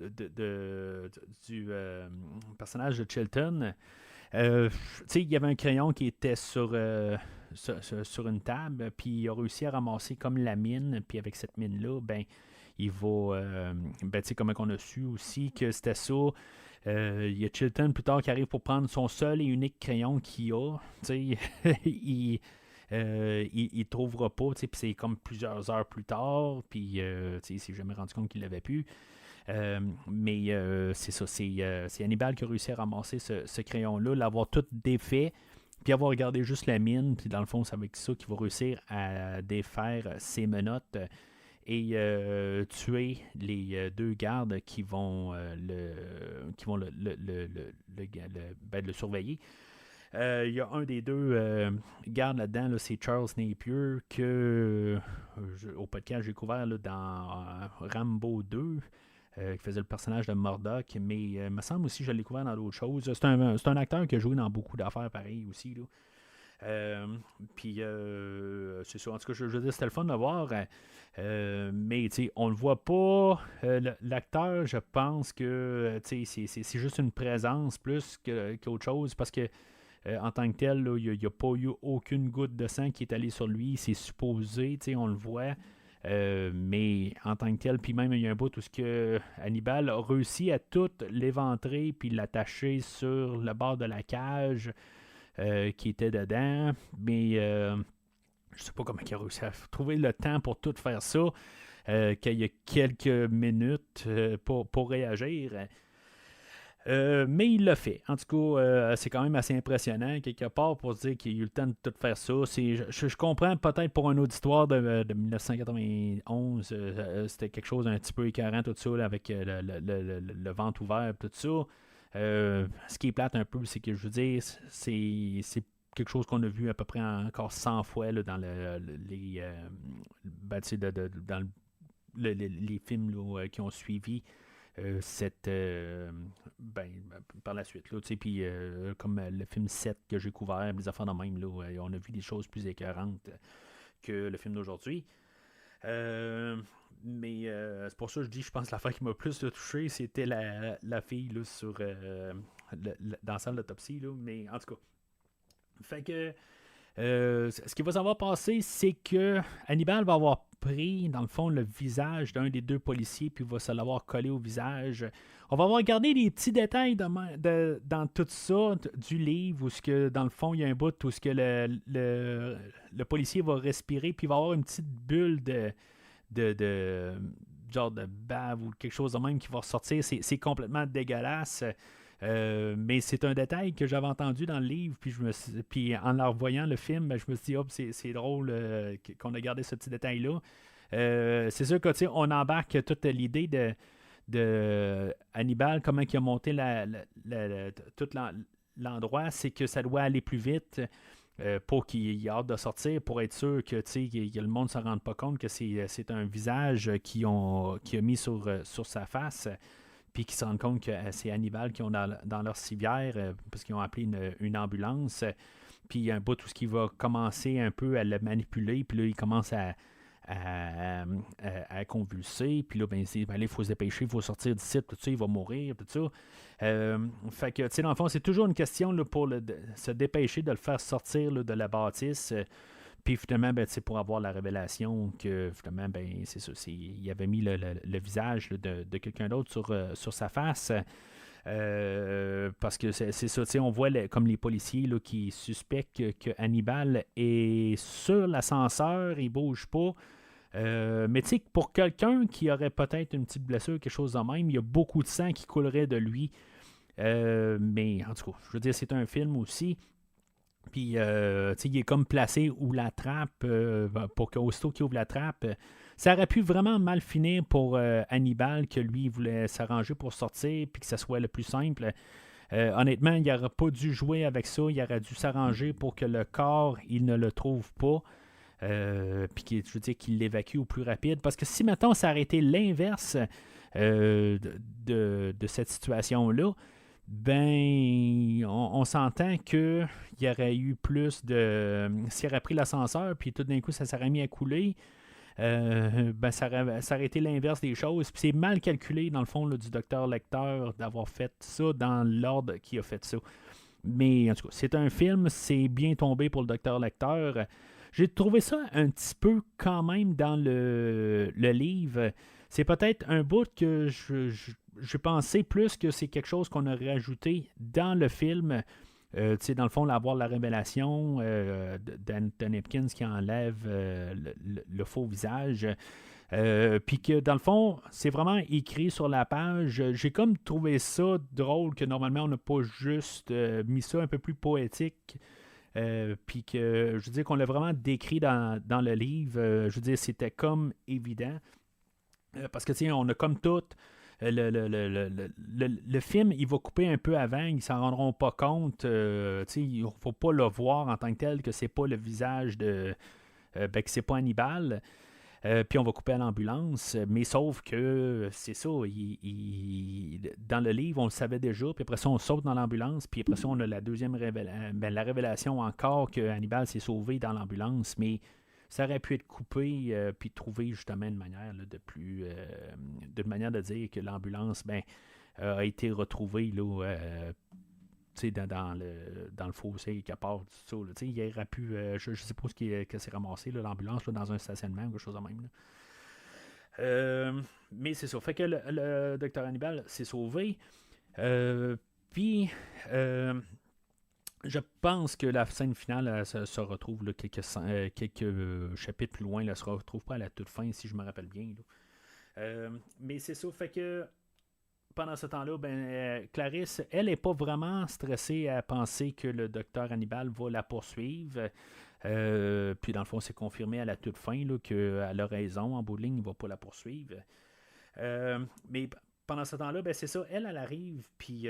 personnage de Chilton. Il y avait un crayon qui était sur une table, puis il a réussi à ramasser comme la mine, puis avec cette mine-là, ben, il va, comme on a su aussi que c'était ça. Il y a Chilton plus tard qui arrive pour prendre son seul et unique crayon qu'il a. Il ne trouvera pas, puis c'est comme plusieurs heures plus tard, puis il s'est jamais rendu compte qu'il l'avait pu. Mais c'est ça, c'est Hannibal qui a réussi à ramasser ce crayon-là, l'avoir tout défait, puis avoir regardé juste la mine, puis dans le fond, c'est avec ça qu'il va réussir à défaire ses menottes et tuer les deux gardes qui vont le surveiller. Il y a un des deux gardes là-dedans, là, c'est Charles Napier, que au podcast j'ai découvert là, dans Rambo 2, qui faisait le personnage de Murdoch, mais il me semble aussi que je l'ai découvert dans d'autres choses. C'est un acteur qui a joué dans beaucoup d'affaires pareilles aussi, là. Puis c'est ça, en tout cas je veux dire c'était le fun de voir, mais on le voit pas, l'acteur, je pense que c'est juste une présence plus qu'autre chose, parce que en tant que tel, il n'y a pas eu aucune goutte de sang qui est allée sur lui, c'est supposé, on le voit, mais en tant que tel, puis même il y a un bout où Hannibal a réussi à tout l'éventrer puis l'attacher sur le bord de la cage qui était dedans, mais je sais pas comment il a réussi à trouver le temps pour tout faire ça, qu'il y a quelques minutes pour réagir. Mais il l'a fait. En tout cas, c'est quand même assez impressionnant, quelque part, pour se dire qu'il a eu le temps de tout faire ça. Je comprends peut-être pour un auditoire de 1991, c'était quelque chose d'un petit peu écœurant, tout ça, là, avec le ventre ouvert, tout ça. Ce qui est plate un peu, c'est que, je veux dire, c'est quelque chose qu'on a vu à peu près encore 100 fois là, dans les films là, qui ont suivi par la suite. Là, puis, comme le film 7 que j'ai couvert, les affaires de même, là, on a vu des choses plus écœurantes que le film d'aujourd'hui. Mais c'est pour ça que je dis, je pense que l'affaire qui m'a plus touché, c'était la fille là, dans la salle d'autopsie. Là, mais en tout cas, fait que ce qui va s'avoir passé, c'est que Hannibal va avoir pris, dans le fond, le visage d'un des deux policiers, puis va se l'avoir collé au visage. On va avoir regardé des petits détails dans tout ça, du livre, où dans le fond, il y a un bout où le policier va respirer, puis il va avoir une petite bulle du genre de bave ou quelque chose de même qui va ressortir. C'est complètement dégueulasse. Mais c'est un détail que j'avais entendu dans le livre, puis en leur voyant le film, ben, je me suis dit, c'est drôle qu'on a gardé ce petit détail-là. C'est sûr que on embarque toute l'idée de Hannibal, comment il a monté tout l'endroit, c'est que ça doit aller plus vite pour qu'il ait hâte de sortir, pour être sûr que le monde ne se rende pas compte que c'est un visage qu'il a mis sur sa face, puis qu'ils se rendent compte que c'est Hannibal qui ont dans leur civière, parce qu'ils ont appelé une ambulance. Puis il y a un bout où il va commencer un peu à le manipuler, puis là, il commence à convulser, puis là, il faut se dépêcher, il faut sortir d'ici, tout ça, il va mourir, tout ça. Fait que, tu sais, dans le fond, c'est toujours une question là, pour se dépêcher de le faire sortir là, de la bâtisse. Puis finalement, ben, pour avoir la révélation que finalement, ben, c'est ça, il avait mis le visage là, de quelqu'un d'autre sur sa face. Parce que c'est ça, on voit comme les policiers là, qui suspectent que Hannibal est sur l'ascenseur, il bouge pas. Mais tu sais, pour quelqu'un qui aurait peut-être une petite blessure, quelque chose de même, il y a beaucoup de sang qui coulerait de lui. Mais en tout cas, je veux dire, c'est un film aussi. Puis, il est comme placé où la trappe, pour qu'aussitôt qu'il ouvre la trappe, ça aurait pu vraiment mal finir pour Hannibal, que lui, il voulait s'arranger pour sortir, puis que ça soit le plus simple. Honnêtement, il n'aurait pas dû jouer avec ça, il aurait dû s'arranger pour que le corps, il ne le trouve pas, puis qu'il l'évacue au plus rapide. Parce que si, maintenant ça aurait été l'inverse de cette situation-là, ben, on s'entend qu'il y aurait eu plus de... S'il aurait pris l'ascenseur, puis tout d'un coup, ça s'aurait mis à couler, ben, ça aurait été l'inverse des choses. Puis c'est mal calculé, dans le fond, là, du docteur Lecter d'avoir fait ça dans l'ordre qui a fait ça. Mais, en tout cas, c'est un film, c'est bien tombé pour le docteur Lecter. J'ai trouvé ça un petit peu quand même dans le livre. C'est peut-être un bout que je pensais plus que c'est quelque chose qu'on a rajouté dans le film. Dans le fond, avoir la révélation d'Anthony Hopkins qui enlève le faux visage. Puis que dans le fond, c'est vraiment écrit sur la page. J'ai comme trouvé ça drôle que normalement on n'a pas juste mis ça un peu plus poétique. Puis que je veux dire qu'on l'a vraiment décrit dans le livre. Je veux dire, c'était comme évident. Parce que tu sais, on a comme tout. Le film, il va couper un peu avant, ils s'en rendront pas compte. Il ne faut pas le voir en tant que tel que c'est pas le visage que c'est pas Hannibal. Puis on va couper à l'ambulance. Mais sauf que c'est ça. Dans le livre, on le savait déjà. Puis après ça, on saute dans l'ambulance. Puis après ça, on a la deuxième la révélation encore que Hannibal s'est sauvé dans l'ambulance. Mais ça aurait pu être coupé puis trouver justement une manière là, d'une manière de dire que l'ambulance a été retrouvée là, dans le fossé quelque part. Ça, là, il aurait pu, je ne sais pas que c'est ramassé là, l'ambulance là, dans un stationnement ou quelque chose de même. Là. Mais c'est ça. Fait que le docteur Hannibal s'est sauvé. Puis je pense que la scène finale se retrouve là, quelques chapitres plus loin. Elle ne se retrouve pas à la toute fin, si je me rappelle bien. Là. Mais c'est ça, fait que pendant ce temps-là, Clarisse, elle n'est pas vraiment stressée à penser que le docteur Hannibal va la poursuivre. Puis dans le fond, c'est confirmé à la toute fin là, qu'elle a raison. En bout de ligne, il ne va pas la poursuivre. Mais pendant ce temps-là, c'est ça, elle arrive, puis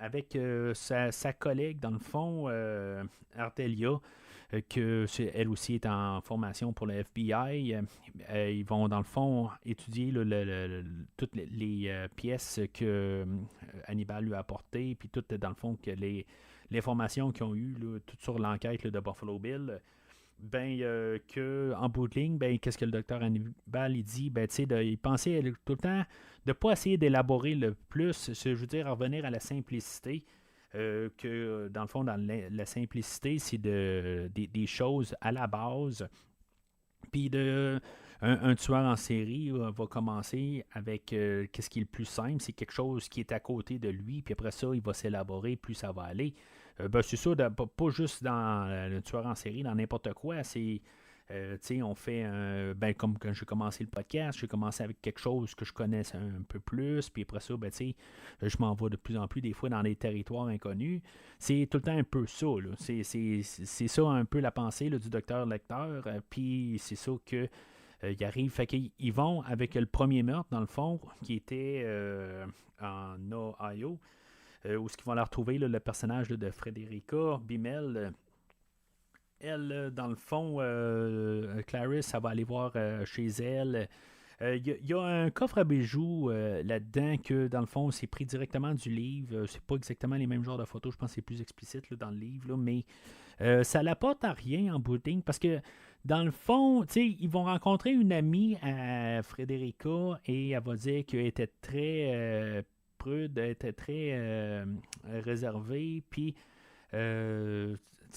avec sa collègue, dans le fond, Ardelia, elle aussi est en formation pour le FBI. Ils vont, dans le fond, étudier toutes les pièces que Hannibal lui a apportées, puis toutes, dans le fond, que l'information qu'ils ont eues, tout sur l'enquête là, de Buffalo Bill, que en bout de ligne, qu'est-ce que le docteur Hannibal il dit, il pensait tout le temps de ne pas essayer d'élaborer le plus, je veux dire, revenir à la simplicité, que dans le fond, dans la simplicité, c'est des choses à la base, puis un tueur en série va commencer avec qu'est-ce qui est le plus simple, c'est quelque chose qui est à côté de lui, puis après ça, il va s'élaborer, plus ça va aller. C'est ça, pas juste dans le tueur en série, dans n'importe quoi, c'est On fait comme quand j'ai commencé le podcast, j'ai commencé avec quelque chose que je connaissais un peu plus, puis après ça, je m'en vais de plus en plus des fois dans des territoires inconnus. C'est tout le temps un peu ça, là. C'est ça un peu la pensée là, du docteur Lecter, puis c'est ça que il arrive. Fait qu'ils vont avec le premier meurtre, dans le fond, qui était en Ohio, où ce qu'ils vont la retrouver, là, le personnage là, de Frederica Bimmel. Elle, dans le fond, Clarice, ça va aller voir chez elle. Il y a un coffre à bijoux là-dedans que, dans le fond, c'est pris directement du livre. C'est pas exactement les mêmes genres de photos. Je pense que c'est plus explicite là, dans le livre. Là, mais ça n'apporte à rien en bout de ligne parce que, dans le fond, ils vont rencontrer une amie à Frederica et elle va dire qu'elle était très prude, elle était très réservée. Puis,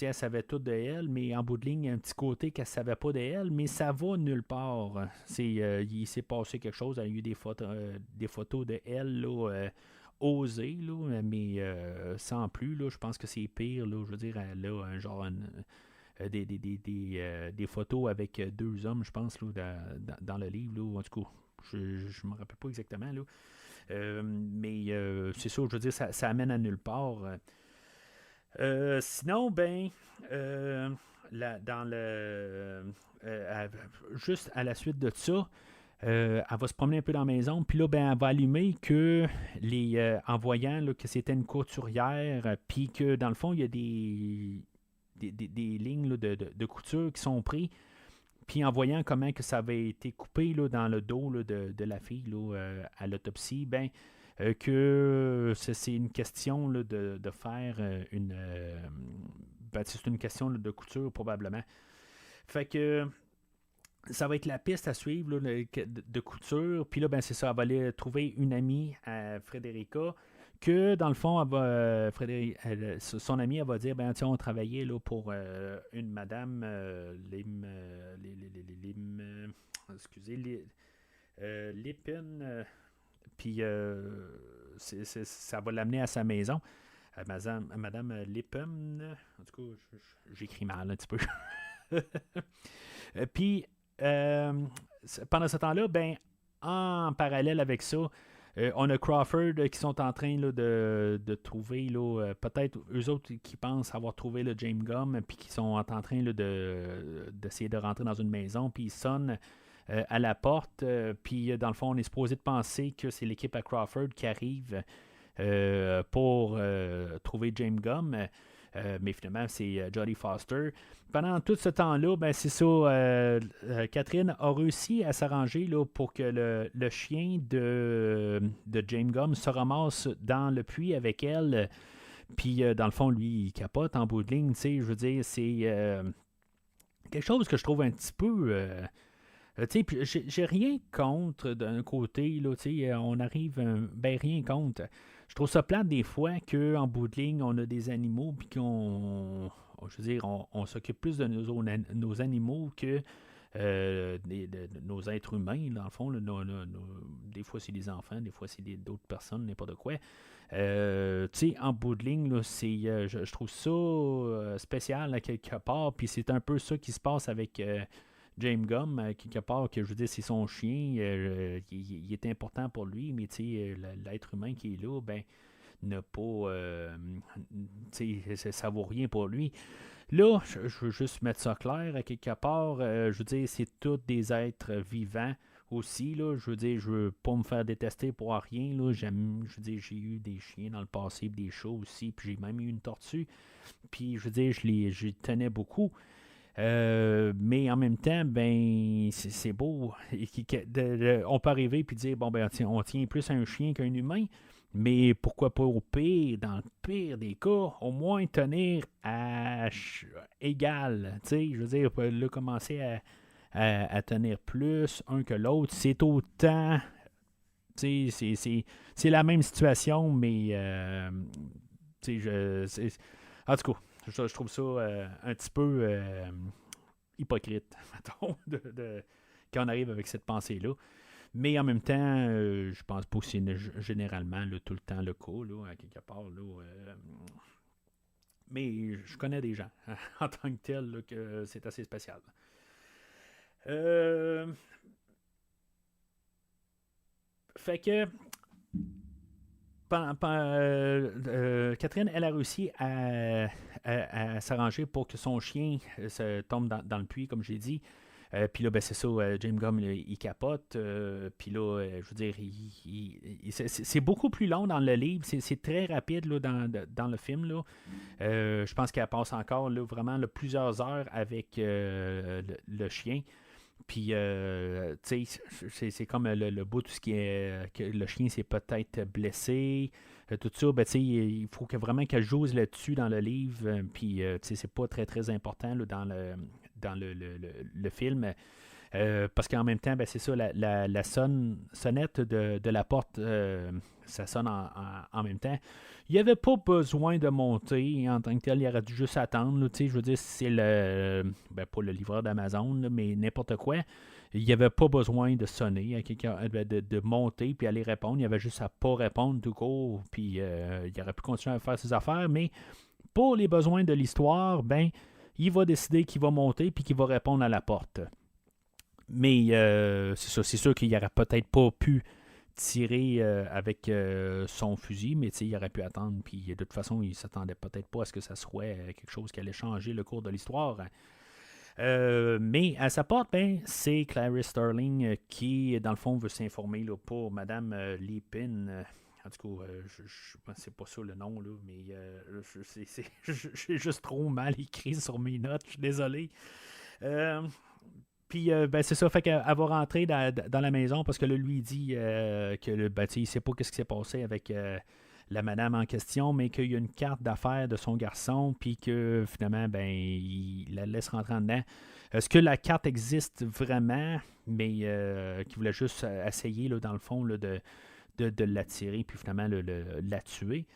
elle savait tout de elle, mais en bout de ligne, il y a un petit côté qu'elle ne savait pas de elle, mais ça va nulle part. Il s'est passé quelque chose, il y a eu des photos de elle là, osées, là, mais sans plus. Là, je pense que c'est pire. Là, je veux dire, elle a un genre des photos avec deux hommes, je pense, là, dans le livre. Là, en tout cas, je ne me rappelle pas exactement. Là. Mais c'est ça, je veux dire, ça amène à nulle part. Sinon, juste à la suite de ça, elle va se promener un peu dans la maison, puis là, elle va allumer que en voyant là, que c'était une couturière, puis que dans le fond, il y a des lignes là, de couture qui sont prises, puis en voyant comment que ça avait été coupé là, dans le dos là, de la fille là, à l'autopsie, que c'est une question là, de faire une... c'est une question là, de couture, probablement. Fait que ça va être la piste à suivre là, de couture. Puis là, c'est ça, elle va aller trouver une amie à Frederica que, dans le fond, son amie, elle va dire, on travaillait là, pour une madame Lipin... Puis ça va l'amener à sa maison. Madame Lippen. En tout cas, j'écris mal un petit peu. Puis pendant ce temps-là, en parallèle avec ça, on a Crawford qui sont en train là, de trouver, là, peut-être eux autres qui pensent avoir trouvé le James Gum, puis qui sont en train là, d'essayer de rentrer dans une maison, puis ils sonnent à la porte, puis dans le fond, on est supposé de penser que c'est l'équipe à Crawford qui arrive pour trouver James Gum, mais finalement, c'est Jodie Foster. Pendant tout ce temps-là, c'est ça, Catherine a réussi à s'arranger là, pour que le chien de James Gum se ramasse dans le puits avec elle, puis dans le fond, lui, il capote en bout de ligne, tu sais, je veux dire, c'est quelque chose que je trouve un petit peu... j'ai rien contre d'un côté, là, on arrive, rien contre. Je trouve ça plate des fois qu'en bout de ligne, on a des animaux puis on s'occupe plus de nos animaux que de nos êtres humains, dans le fond. Là, des fois, c'est des enfants, des fois, c'est d'autres personnes, n'importe quoi. En bout de ligne, là, je trouve ça spécial à quelque part, puis c'est un peu ça qui se passe avec... James Gum, quelque part, que je veux dire, c'est son chien, il est important pour lui, mais l'être humain qui est là, n'a pas. Ça vaut rien pour lui. Là, je veux juste mettre ça clair, à quelque part, je veux dire, c'est tous des êtres vivants aussi, là, je veux dire, je veux pas me faire détester pour rien, là, je veux dire, j'ai eu des chiens dans le passé, des chats aussi, puis j'ai même eu une tortue, puis je veux dire, je tenais beaucoup. Mais en même temps, c'est beau. On peut arriver et dire, on tient plus à un chien qu'à un humain, mais pourquoi pas dans le pire des cas, au moins tenir à égal. Je veux dire, là, commencer à tenir plus un que l'autre, c'est autant... C'est la même situation, mais... en tout cas, je trouve ça un petit peu hypocrite, mettons, quand on arrive avec cette pensée-là. Mais en même temps, je pense pas que c'est généralement là, tout le temps le cas, là, à quelque part. Là, mais je connais des gens en tant que tel là, que c'est assez spécial. Euh, Fait que Catherine, elle a réussi à s'arranger pour que son chien se tombe dans le puits, comme j'ai dit. Puis là, ben, c'est ça, James Gunn, il capote. Puis là, je veux dire, c'est beaucoup plus long dans le livre. C'est très rapide là, dans le film. Là. Je pense qu'elle passe encore là, vraiment là, plusieurs heures avec le chien. Puis, tu sais, c'est comme le bout, tout ce qui est que le chien s'est peut-être blessé, tout ça, ben, tu sais, il faut vraiment qu'elle joue là-dessus dans le livre, puis, tu sais, c'est pas très, très important là, dans le film. Parce qu'en même temps, ben, c'est ça, la sonnette de la porte, ça sonne en même temps. Il n'y avait pas besoin de monter en tant que tel, il aurait dû juste attendre. Là, je veux dire, c'est pas le livreur d'Amazon, là, mais n'importe quoi. Il n'y avait pas besoin de sonner à quelqu'un, de monter puis aller répondre. Il y avait juste à pas répondre tout court, puis il aurait pu continuer à faire ses affaires. Mais pour les besoins de l'histoire, ben, il va décider qu'il va monter puis qu'il va répondre à la porte. Mais c'est ça, c'est sûr qu'il n'aurait peut-être pas pu tirer avec son fusil, mais il aurait pu attendre, puis de toute façon, il s'attendait peut-être pas à ce que ça soit quelque chose qui allait changer le cours de l'histoire. Mais à sa porte, ben, c'est Clarice Starling qui, dans le fond, veut s'informer là, pour Madame Lipin. En tout cas, c'est pas ça le nom, là, mais j'ai juste trop mal écrit sur mes notes, je suis désolé. Puis, ben, c'est ça, fait qu'elle va rentrer dans la maison parce que là, lui, il dit que ben, il sait pas ce qui s'est passé avec la madame en question, mais qu'il y a une carte d'affaires de son garçon, puis que finalement, ben, il la laisse rentrer en dedans. Est-ce que la carte existe vraiment, mais qu'il voulait juste essayer, là, dans le fond, là, de l'attirer, puis finalement la tuer.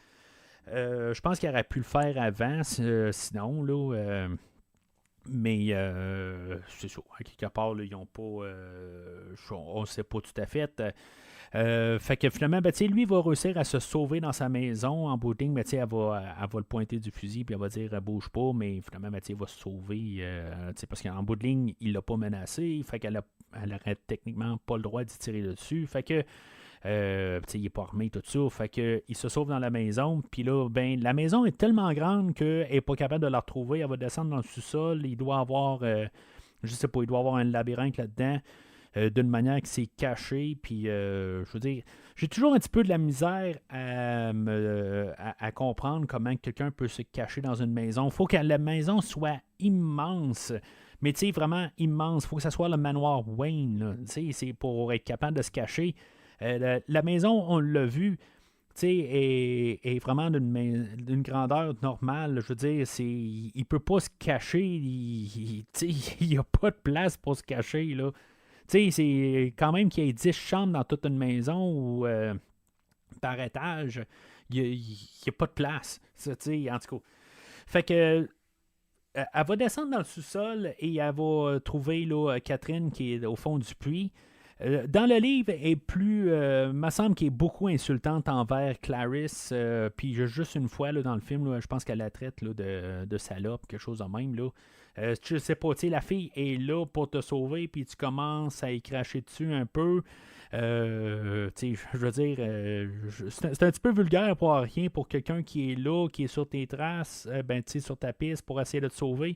Je pense qu'il aurait pu le faire avant, sinon, là. Mais c'est ça. À quelque part, là, ils n'ont pas. On ne sait pas tout à fait. Fait que finalement, ben, lui, il va réussir à se sauver dans sa maison. En bout de ligne, ben, elle va le pointer du fusil puis elle va dire bouge pas, mais finalement, ben, il va se sauver. Parce qu'en bout de ligne, il l'a pas menacé. Fait qu'elle aurait techniquement pas le droit d'y tirer dessus. Fait que. Il n'est pas armé, tout ça. Fait que, il se sauve dans la maison. Puis là, ben, la maison est tellement grande qu'elle n'est pas capable de la retrouver. Elle va descendre dans le sous-sol. Il doit avoir, je sais pas, il doit avoir un labyrinthe là-dedans. D'une manière qui s'est cachée. Puis, je veux dire, j'ai toujours un petit peu de la misère à comprendre comment quelqu'un peut se cacher dans une maison. Il faut que la maison soit immense. Mais tu sais, vraiment immense. Il faut que ça soit le manoir Wayne. C'est pour être capable de se cacher. La maison, on l'a vu, est vraiment d'une grandeur normale. Je veux dire, il ne peut pas se cacher. Il n'y a pas de place pour se cacher. Là. C'est quand même qu'il y ait 10 chambres dans toute une maison ou par étage. Il n'y a pas de place. En tout cas. Fait que. Elle va descendre dans le sous-sol et elle va trouver là, Catherine qui est au fond du puits. Dans le livre, elle est plus, me semble qu'elle est beaucoup insultante envers Clarice. Puis juste une fois là, dans le film, là, je pense qu'elle la traite là, de salope, quelque chose de même. Là. Je sais pas, la fille est là pour te sauver, puis tu commences à y cracher dessus un peu. Je veux dire, c'est un petit peu vulgaire pour rien pour quelqu'un qui est là, qui est sur tes traces, sur ta piste pour essayer de te sauver.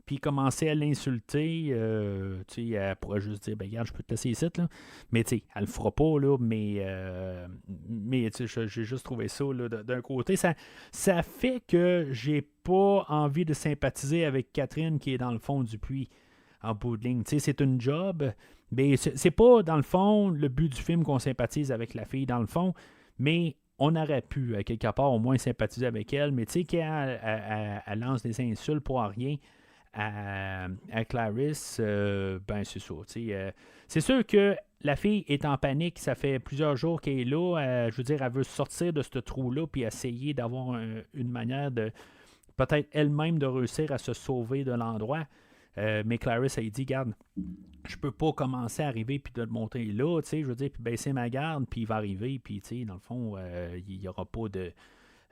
Puis commencer à l'insulter, elle pourrait juste dire, ben regarde, je peux te laisser ici, là. Mais elle le fera pas, là, mais j'ai juste trouvé ça, là, d'un côté. Ça fait que j'ai pas envie de sympathiser avec Catherine qui est dans le fond du puits, en bout de ligne. C'est une job, mais c'est pas, dans le fond, le but du film qu'on sympathise avec la fille, dans le fond, mais on aurait pu, à quelque part, au moins sympathiser avec elle, mais tu sais, quand elle lance des insultes pour rien, à Clarice, ben c'est ça. C'est sûr que la fille est en panique, ça fait plusieurs jours qu'elle est là. Je veux dire, elle veut sortir de ce trou-là puis essayer d'avoir une manière de peut-être elle-même de réussir à se sauver de l'endroit. Mais Clarice, elle dit, garde, je peux pas commencer à arriver puis de le monter là, je veux dire, puis baisser ma garde, puis il va arriver, puis dans le fond, il n'y aura pas de...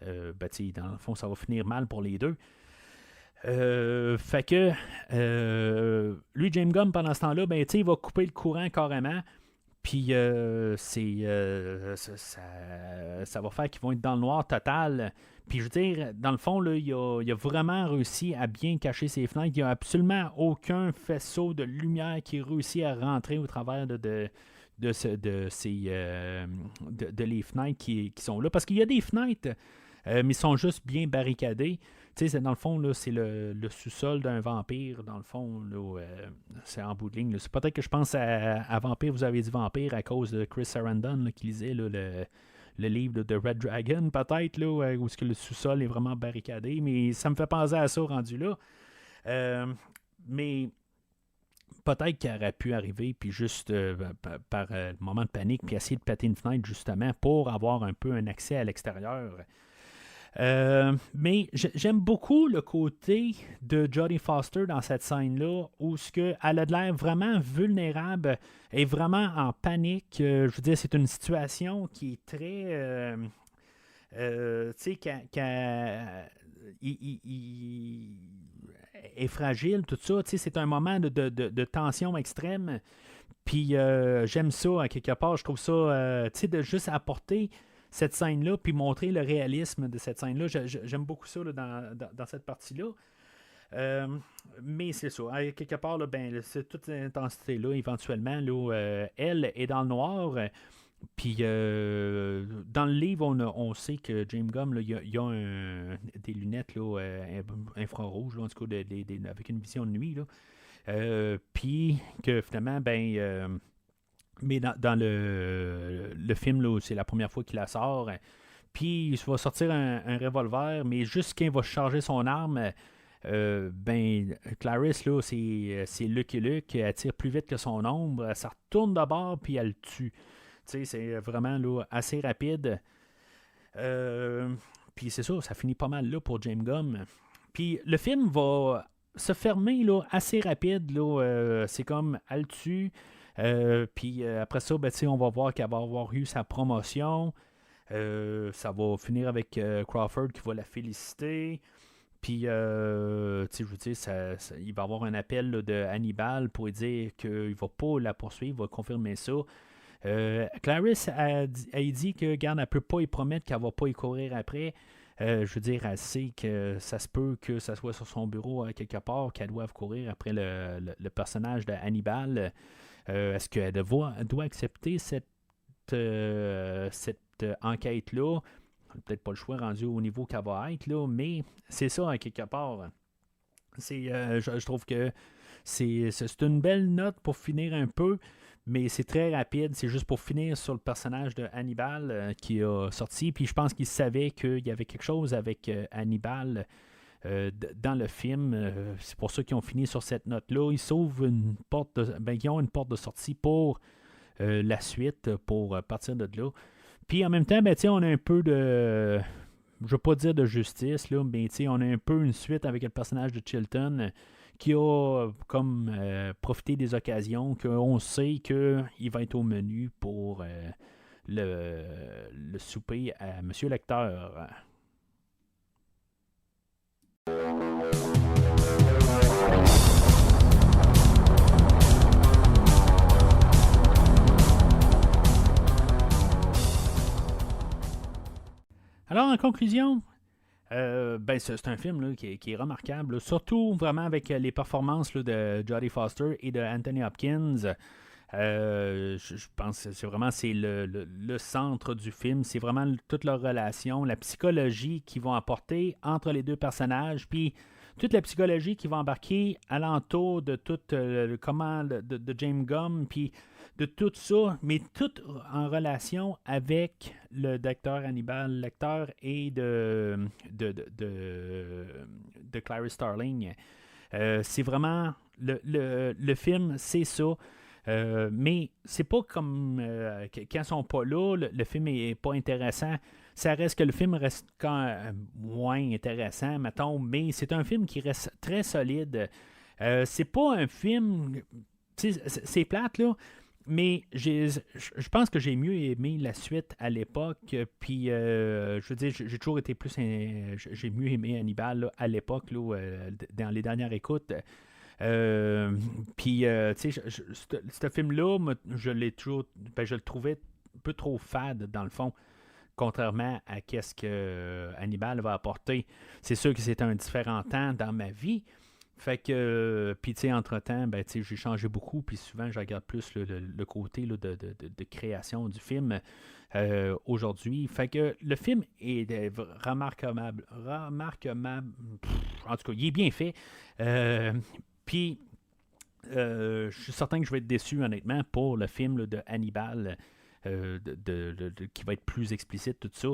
dans le fond, ça va finir mal pour les deux. Fait que lui, James Gunn, pendant ce temps-là, ben, il va couper le courant carrément. Puis ça va faire qu'ils vont être dans le noir total. Puis je veux dire, dans le fond, là, il a vraiment réussi à bien cacher ses fenêtres. Il n'y a absolument aucun faisceau de lumière qui réussit à rentrer au travers de les fenêtres qui sont là. Parce qu'il y a des fenêtres, mais ils sont juste bien barricadés. Tu sais, dans le fond, là, c'est le sous-sol d'un vampire. Dans le fond, là, c'est en bout de ligne. Là. C'est peut-être que je pense à Vampire, vous avez dit Vampire à cause de Chris Sarandon là, qui lisait là, le livre de Red Dragon, peut-être, là, où est-ce que le sous-sol est vraiment barricadé. Mais ça me fait penser à ça rendu là. Mais peut-être qu'il aurait pu arriver, puis juste par moment de panique, puis essayer de péter une fenêtre, justement, pour avoir un peu un accès à l'extérieur. Mais j'aime beaucoup le côté de Jodie Foster dans cette scène-là, où elle a de l'air vraiment vulnérable et vraiment en panique. Je veux dire, c'est une situation qui est très... tu sais, il est fragile, tout ça. Tu sais, c'est un moment de tension extrême. Puis j'aime ça, à quelque part. Je trouve ça, tu sais, de juste apporter cette scène-là, puis montrer le réalisme de cette scène-là. J'aime beaucoup ça là, dans cette partie-là. Mais c'est ça. À quelque part, là, ben, c'est toute cette intensité-là, éventuellement, là, elle est dans le noir. Puis dans le livre, on sait que James Gunn, il y a des lunettes là, infrarouges, là, en tout cas, avec une vision de nuit. Puis que finalement, ben... mais dans le film, là, c'est la première fois qu'il la sort. Puis il va sortir un revolver, mais juste quand il va charger son arme, ben Clarice, là, c'est Lucky Luke, elle tire plus vite que son ombre, elle se retourne de bord, puis elle le tue. Tu sais, c'est vraiment là, assez rapide. Puis c'est ça, ça finit pas mal là pour James Gunn. Puis le film va se fermer là, assez rapide. Là, c'est comme elle le tue. Puis après ça, ben, on va voir qu'elle va avoir eu sa promotion. Ça va finir avec Crawford qui va la féliciter. Puis, je veux dire, il va avoir un appel là, de Hannibal pour lui dire qu'il ne va pas la poursuivre, il va confirmer ça. Clarice a dit que, regarde, elle ne peut pas y promettre qu'elle ne va pas y courir après. Je veux dire, elle sait que ça se peut que ça soit sur son bureau quelque part, qu'elle doive courir après le personnage de Hannibal. Est-ce qu'elle doit accepter cette enquête-là? Peut-être pas le choix rendu au niveau qu'elle va être, là, mais c'est ça, à quelque part. Je trouve que c'est une belle note pour finir un peu, mais c'est très rapide. C'est juste pour finir sur le personnage de Hannibal qui a sorti. Puis je pense qu'il savait qu'il y avait quelque chose avec Hannibal dans le film. C'est pour ça qu'ils ont fini sur cette note-là. Ils sauvent une porte ils ont une porte de sortie pour la suite, pour partir de là. Puis en même temps, ben, on a un peu de... Je ne veux pas dire de justice, là, mais on a un peu une suite avec le personnage de Chilton qui a comme profité des occasions, qu'on sait qu'il va être au menu pour le souper à Monsieur Lecteur. Alors, en conclusion, ben, c'est un film là, qui est remarquable, là, surtout vraiment avec les performances là, de Jodie Foster et de Anthony Hopkins. Je pense que c'est vraiment le centre du film. C'est vraiment toute leur relation, la psychologie qu'ils vont apporter entre les deux personnages, puis toute la psychologie qui va embarquer alentour de tout le comment de James Gunn, puis de tout ça, mais tout en relation avec le docteur Hannibal Lecter et de Clarice Starling. C'est vraiment le film, c'est ça. Mais c'est pas comme quand ils sont pas là, le film est pas intéressant. Ça reste que le film reste quand moins intéressant, mettons, mais c'est un film qui reste très solide. C'est pas un film. C'est plate, là. Mais je pense que j'ai mieux aimé la suite à l'époque. Puis, je veux dire, j'ai toujours été plus. J'ai mieux aimé Hannibal là, à l'époque, là, dans les dernières écoutes. Puis, tu sais, ce film-là, je l'ai toujours. Ben, je le trouvais un peu trop fade, dans le fond, contrairement à ce que Hannibal va apporter. C'est sûr que c'était un différent temps dans ma vie. Fait que, puis tu sais, entre-temps, ben, tu sais, j'ai changé beaucoup, puis souvent, je regarde plus le côté là, de création du film aujourd'hui. Fait que le film est remarquable. En tout cas, il est bien fait. Puis, je suis certain que je vais être déçu, honnêtement, pour le film là, de Hannibal, qui va être plus explicite, tout ça.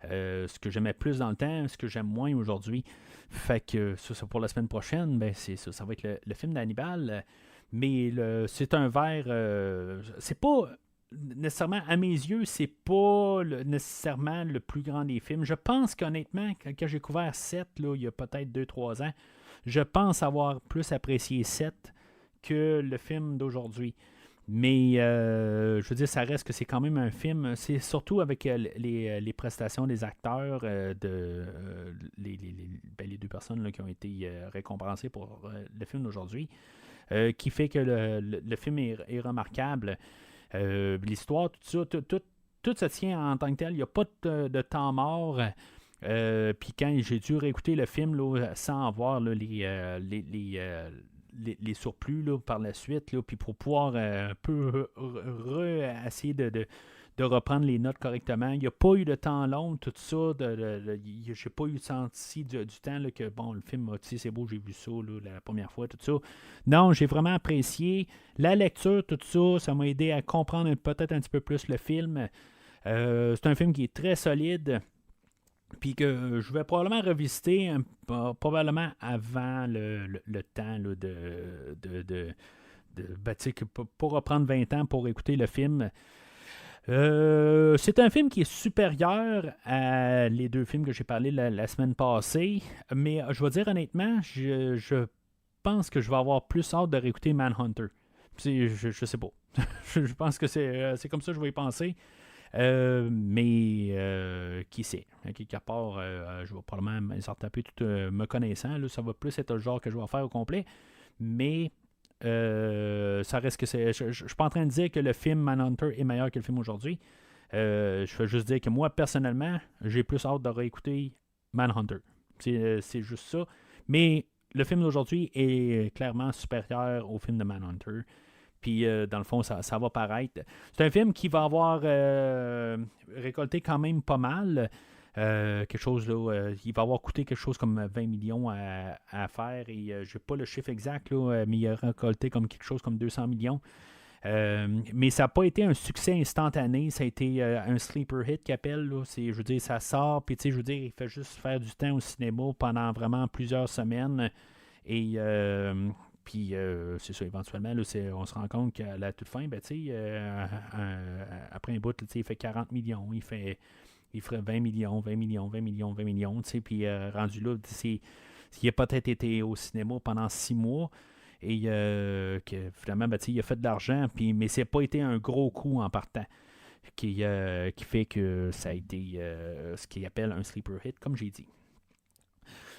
Ce que j'aimais plus dans le temps, ce que j'aime moins aujourd'hui. Fait que ça pour la semaine prochaine, ben c'est ça, ça va être le film d'Hannibal. Mais c'est un verre. C'est pas nécessairement, à mes yeux, c'est pas nécessairement le plus grand des films. Je pense qu'honnêtement, quand j'ai couvert 7, là, il y a peut-être 2-3 ans, je pense avoir plus apprécié 7 que le film d'aujourd'hui. Mais je veux dire, ça reste que c'est quand même un film. C'est surtout avec les prestations des acteurs, les deux personnes là, qui ont été récompensées pour le film d'aujourd'hui, qui fait que le film est remarquable. L'histoire, tout ça, tout se tient en tant que tel. Il n'y a pas de temps mort. Puis quand j'ai dû réécouter le film là, sans voir là, les surplus là, par la suite, là, puis pour pouvoir un peu essayer de reprendre les notes correctement. Il n'y a pas eu de temps long, tout ça. J'ai pas eu senti du temps là, que bon, le film, c'est beau, j'ai vu ça là, la première fois, tout ça. Non, j'ai vraiment apprécié. La lecture, tout ça, ça m'a aidé à comprendre peut-être un petit peu plus le film. C'est un film qui est très solide. Puis que je vais probablement revisiter probablement avant le temps là, ben, pour reprendre 20 ans pour écouter le film. C'est un film qui est supérieur à les deux films que j'ai parlé la semaine passée. Mais je vais dire honnêtement, je pense que je vais avoir plus hâte de réécouter Manhunter. Je sais pas. Je pense que c'est comme ça que je vais y penser. Mais qui sait? À quelque part, je vais probablement me taper tout me connaissant. Là, ça va plus être le genre que je vais faire au complet. Mais ça reste que c'est. Je suis pas en train de dire que le film Manhunter est meilleur que le film aujourd'hui. Je veux juste dire que moi, personnellement, j'ai plus hâte de réécouter Manhunter. C'est juste ça. Mais le film d'aujourd'hui est clairement supérieur au film de Manhunter. Puis, dans le fond, ça va paraître. C'est un film qui va avoir récolté quand même pas mal. Quelque chose là, il va avoir coûté quelque chose comme 20 millions à faire. Et je n'ai pas le chiffre exact, là, mais il a récolté comme quelque chose comme 200 millions. Mais ça n'a pas été un succès instantané. Ça a été un sleeper hit qu'il appelle. Là. Je veux dire, ça sort. Puis, je veux dire, il fait juste faire du temps au cinéma pendant vraiment plusieurs semaines. Et. Puis, c'est ça, éventuellement, là, on se rend compte qu'à la toute fin, ben, après un bout, il fait 40 millions, il ferait 20 millions, 20 millions, 20 millions, 20 millions, puis rendu là, il a peut-être été au cinéma pendant 6 mois, et que finalement, ben, il a fait de l'argent, mais ça n'a pas été un gros coup en partant, qui fait que ça a été ce qu'il appelle un sleeper hit, comme j'ai dit.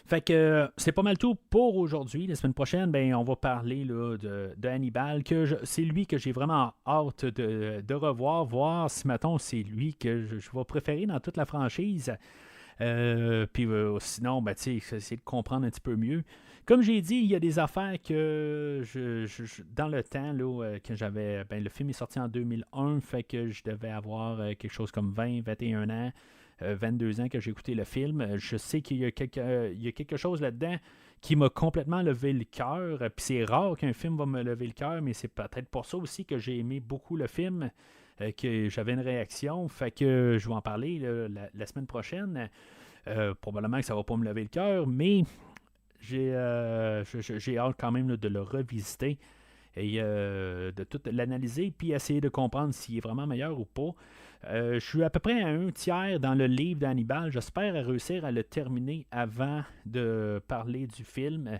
Fait que c'est pas mal tout pour aujourd'hui. La semaine prochaine, ben, on va parler là, de Hannibal. C'est lui que j'ai vraiment hâte de revoir, voir si, mettons, c'est lui que je vais préférer dans toute la franchise. Puis sinon, ben, essayer de comprendre un petit peu mieux. Comme j'ai dit, il y a des affaires que dans le temps là, que j'avais. Ben, le film est sorti en 2001, fait que je devais avoir quelque chose comme 20-21 ans. 22 ans que j'ai écouté le film. Je sais qu'il y a quelque chose là-dedans qui m'a complètement levé le cœur. Puis c'est rare qu'un film va me lever le cœur, mais c'est peut-être pour ça aussi que j'ai aimé beaucoup le film, que j'avais une réaction. Fait que je vais en parler là, la semaine prochaine. Probablement que ça va pas me lever le cœur, mais j'ai hâte quand même là, de le revisiter et de tout l'analyser puis essayer de comprendre s'il est vraiment meilleur ou pas. Je suis à peu près à 1/3 dans le livre d'Hannibal. J'espère réussir à le terminer avant de parler du film.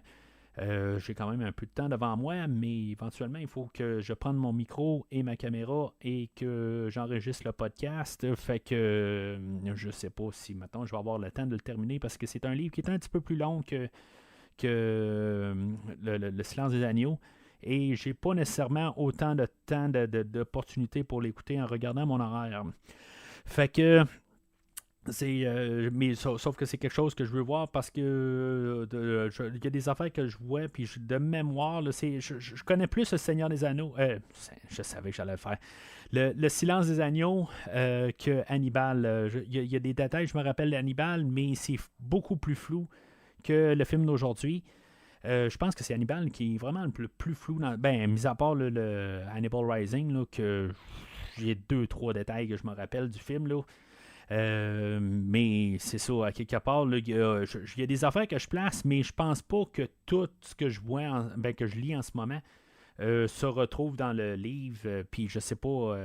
J'ai quand même un peu de temps devant moi, mais éventuellement, il faut que je prenne mon micro et ma caméra et que j'enregistre le podcast. Fait que je sais pas si maintenant je vais avoir le temps de le terminer parce que c'est un livre qui est un petit peu plus long que le Silence des agneaux. Et j'ai pas nécessairement autant de temps d'opportunité pour l'écouter en regardant mon horaire. Fait que mais sauf que c'est quelque chose que je veux voir parce que il y a des affaires que je vois puis de mémoire là, je connais plus le Seigneur des Anneaux, je savais que j'allais le faire, le Silence des Agneaux, que Hannibal. Il y a des détails, je me rappelle d'Hannibal, mais c'est beaucoup plus flou que le film d'aujourd'hui. Je pense que c'est Hannibal qui est vraiment le plus flou mis à part le Hannibal Rising là, que j'ai 2-3 détails que je me rappelle du film là. Mais c'est ça, à quelque part, il y a des affaires que je place, mais je pense pas que tout ce que je vois, que je lis en ce moment, se retrouve dans le livre. Puis je sais pas,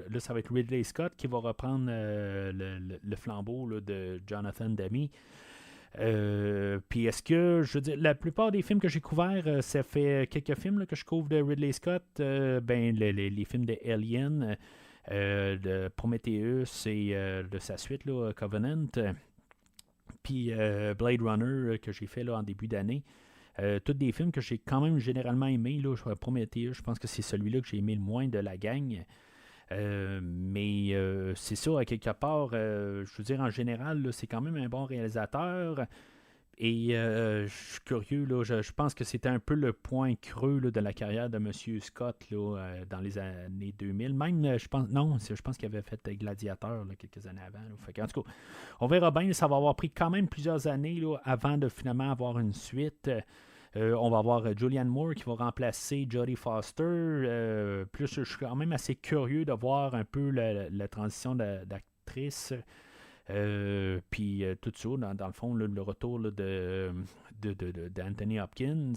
là ça va être Ridley Scott qui va reprendre le flambeau là, de Jonathan Demme. Puis est-ce que, je veux dire, la plupart des films que j'ai couverts, ça fait quelques films là, que je couvre de Ridley Scott, les films de Alien, de Prometheus et de sa suite, là, Covenant, puis Blade Runner que j'ai fait là, en début d'année. Tous des films que j'ai quand même généralement aimés. Là, Prometheus, je pense que c'est celui-là que j'ai aimé le moins de la gang. Mais c'est ça, à quelque part, je veux dire, en général, là, c'est quand même un bon réalisateur. Et je suis curieux, là, je pense que c'était un peu le point creux là, de la carrière de M. Scott là, dans les années 2000. Même, je pense qu'il avait fait Gladiateur là, quelques années avant. Là. Fait en tout cas, on verra bien, ça va avoir pris quand même plusieurs années là, avant de finalement avoir une suite. On va avoir Julianne Moore qui va remplacer Jodie Foster. Plus, je suis quand même assez curieux de voir un peu la transition d'actrice. Puis tout ça, dans le fond, le retour là, d'Anthony Hopkins.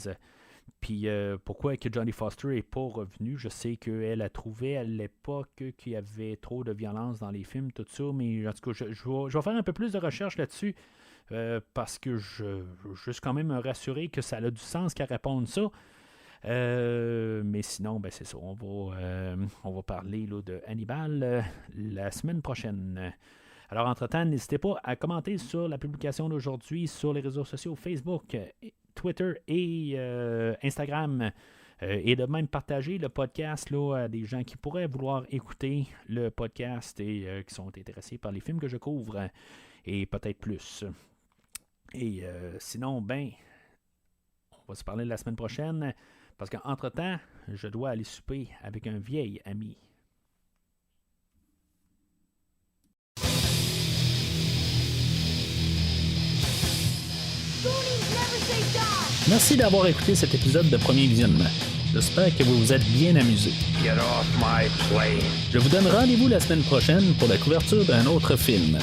Puis pourquoi que Jodie Foster n'est pas revenue? Je sais qu'elle a trouvé à l'époque qu'il y avait trop de violence dans les films, tout ça, mais en tout cas, je vais faire un peu plus de recherche là-dessus parce que je veux juste quand même me rassurer que ça a du sens qu'elle réponde ça. Mais sinon, c'est ça. On va parler là, de Hannibal la semaine prochaine. Alors, entre-temps, n'hésitez pas à commenter sur la publication d'aujourd'hui sur les réseaux sociaux Facebook, Twitter et Instagram. Et de même partager le podcast là, à des gens qui pourraient vouloir écouter le podcast et qui sont intéressés par les films que je couvre et peut-être plus. Et sinon, on va se parler la semaine prochaine parce qu'entre-temps, je dois aller souper avec un vieil ami. Merci d'avoir écouté cet épisode de Premier Visionnement. J'espère que vous vous êtes bien amusés. Get off my plane. Je vous donne rendez-vous la semaine prochaine pour la couverture d'un autre film.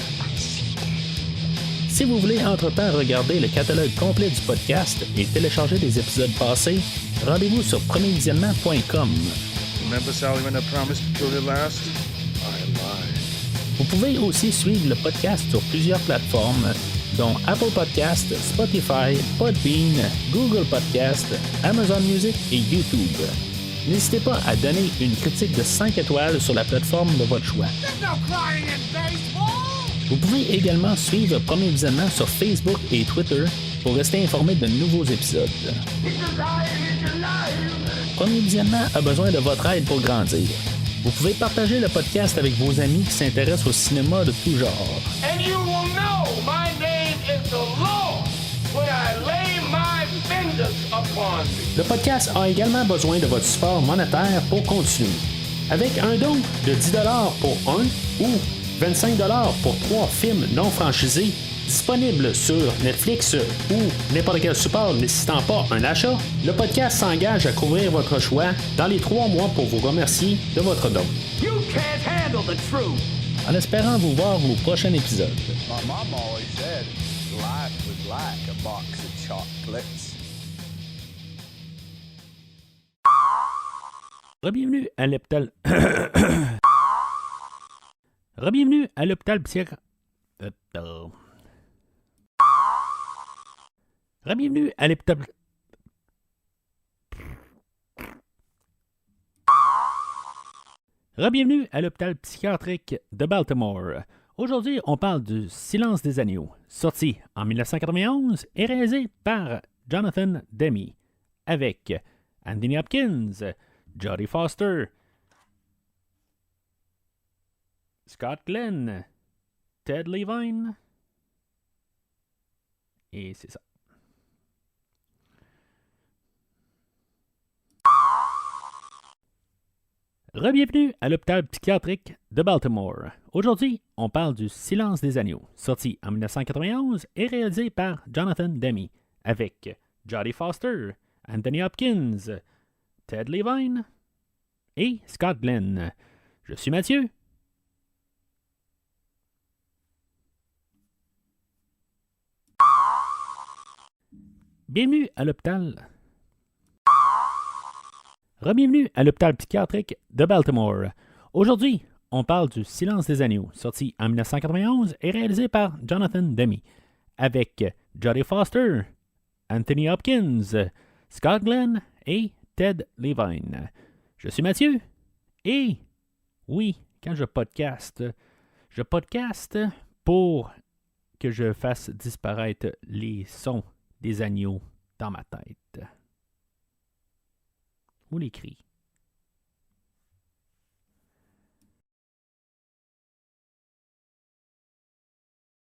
Si vous voulez entre-temps regarder le catalogue complet du podcast et télécharger des épisodes passés, rendez-vous sur premiervisionnement.com. Remember Sally when I promised to kill her last? I lied. Vous pouvez aussi suivre le podcast sur plusieurs plateformes, dont Apple Podcast, Spotify, Podbean, Google Podcast, Amazon Music et YouTube. N'hésitez pas à donner une critique de 5 étoiles sur la plateforme de votre choix. Vous pouvez également suivre Premier Visionnement sur Facebook et Twitter pour rester informé de nouveaux épisodes. Premier Visionnement a besoin de votre aide pour grandir. Vous pouvez partager le podcast avec vos amis qui s'intéressent au cinéma de tout genre. And you will know my name is the Lord when I lay my vengeance upon thee. Le podcast a également besoin de votre support monétaire pour continuer. Avec un don de 10$ pour un ou 25$ pour 3 films non franchisés disponibles sur Netflix ou n'importe quel support nécessitant pas un achat, le podcast s'engage à couvrir votre choix dans les 3 mois pour vous remercier de votre don. You can't handle the truth. En espérant vous voir au prochain épisode. My mom always said life was like a box of chocolates. Bienvenue à l'hôpital. Bienvenue à l'hôpital psychiatrique. Bienvenue à l'hôpital. Bienvenue à l'hôpital psychiatrique de Baltimore. Aujourd'hui, on parle du Silence des agneaux, sorti en 1991 et réalisé par Jonathan Demme, avec Anthony Hopkins, Jodie Foster, Scott Glenn, Ted Levine, et c'est ça. Bienvenue à l'hôpital psychiatrique de Baltimore. Aujourd'hui, on parle du Silence des agneaux, sorti en 1991 et réalisé par Jonathan Demme, avec Jodie Foster, Anthony Hopkins, Ted Levine et Scott Glenn. Je suis Mathieu. Bienvenue à l'hôpital. Bienvenue à l'hôpital psychiatrique de Baltimore. Aujourd'hui, on parle du Silence des agneaux, sorti en 1991 et réalisé par Jonathan Demme, avec Jodie Foster, Anthony Hopkins, Scott Glenn et Ted Levine. Je suis Mathieu, et oui, quand je podcaste pour que je fasse disparaître les sons des agneaux dans ma tête. Ou les cris.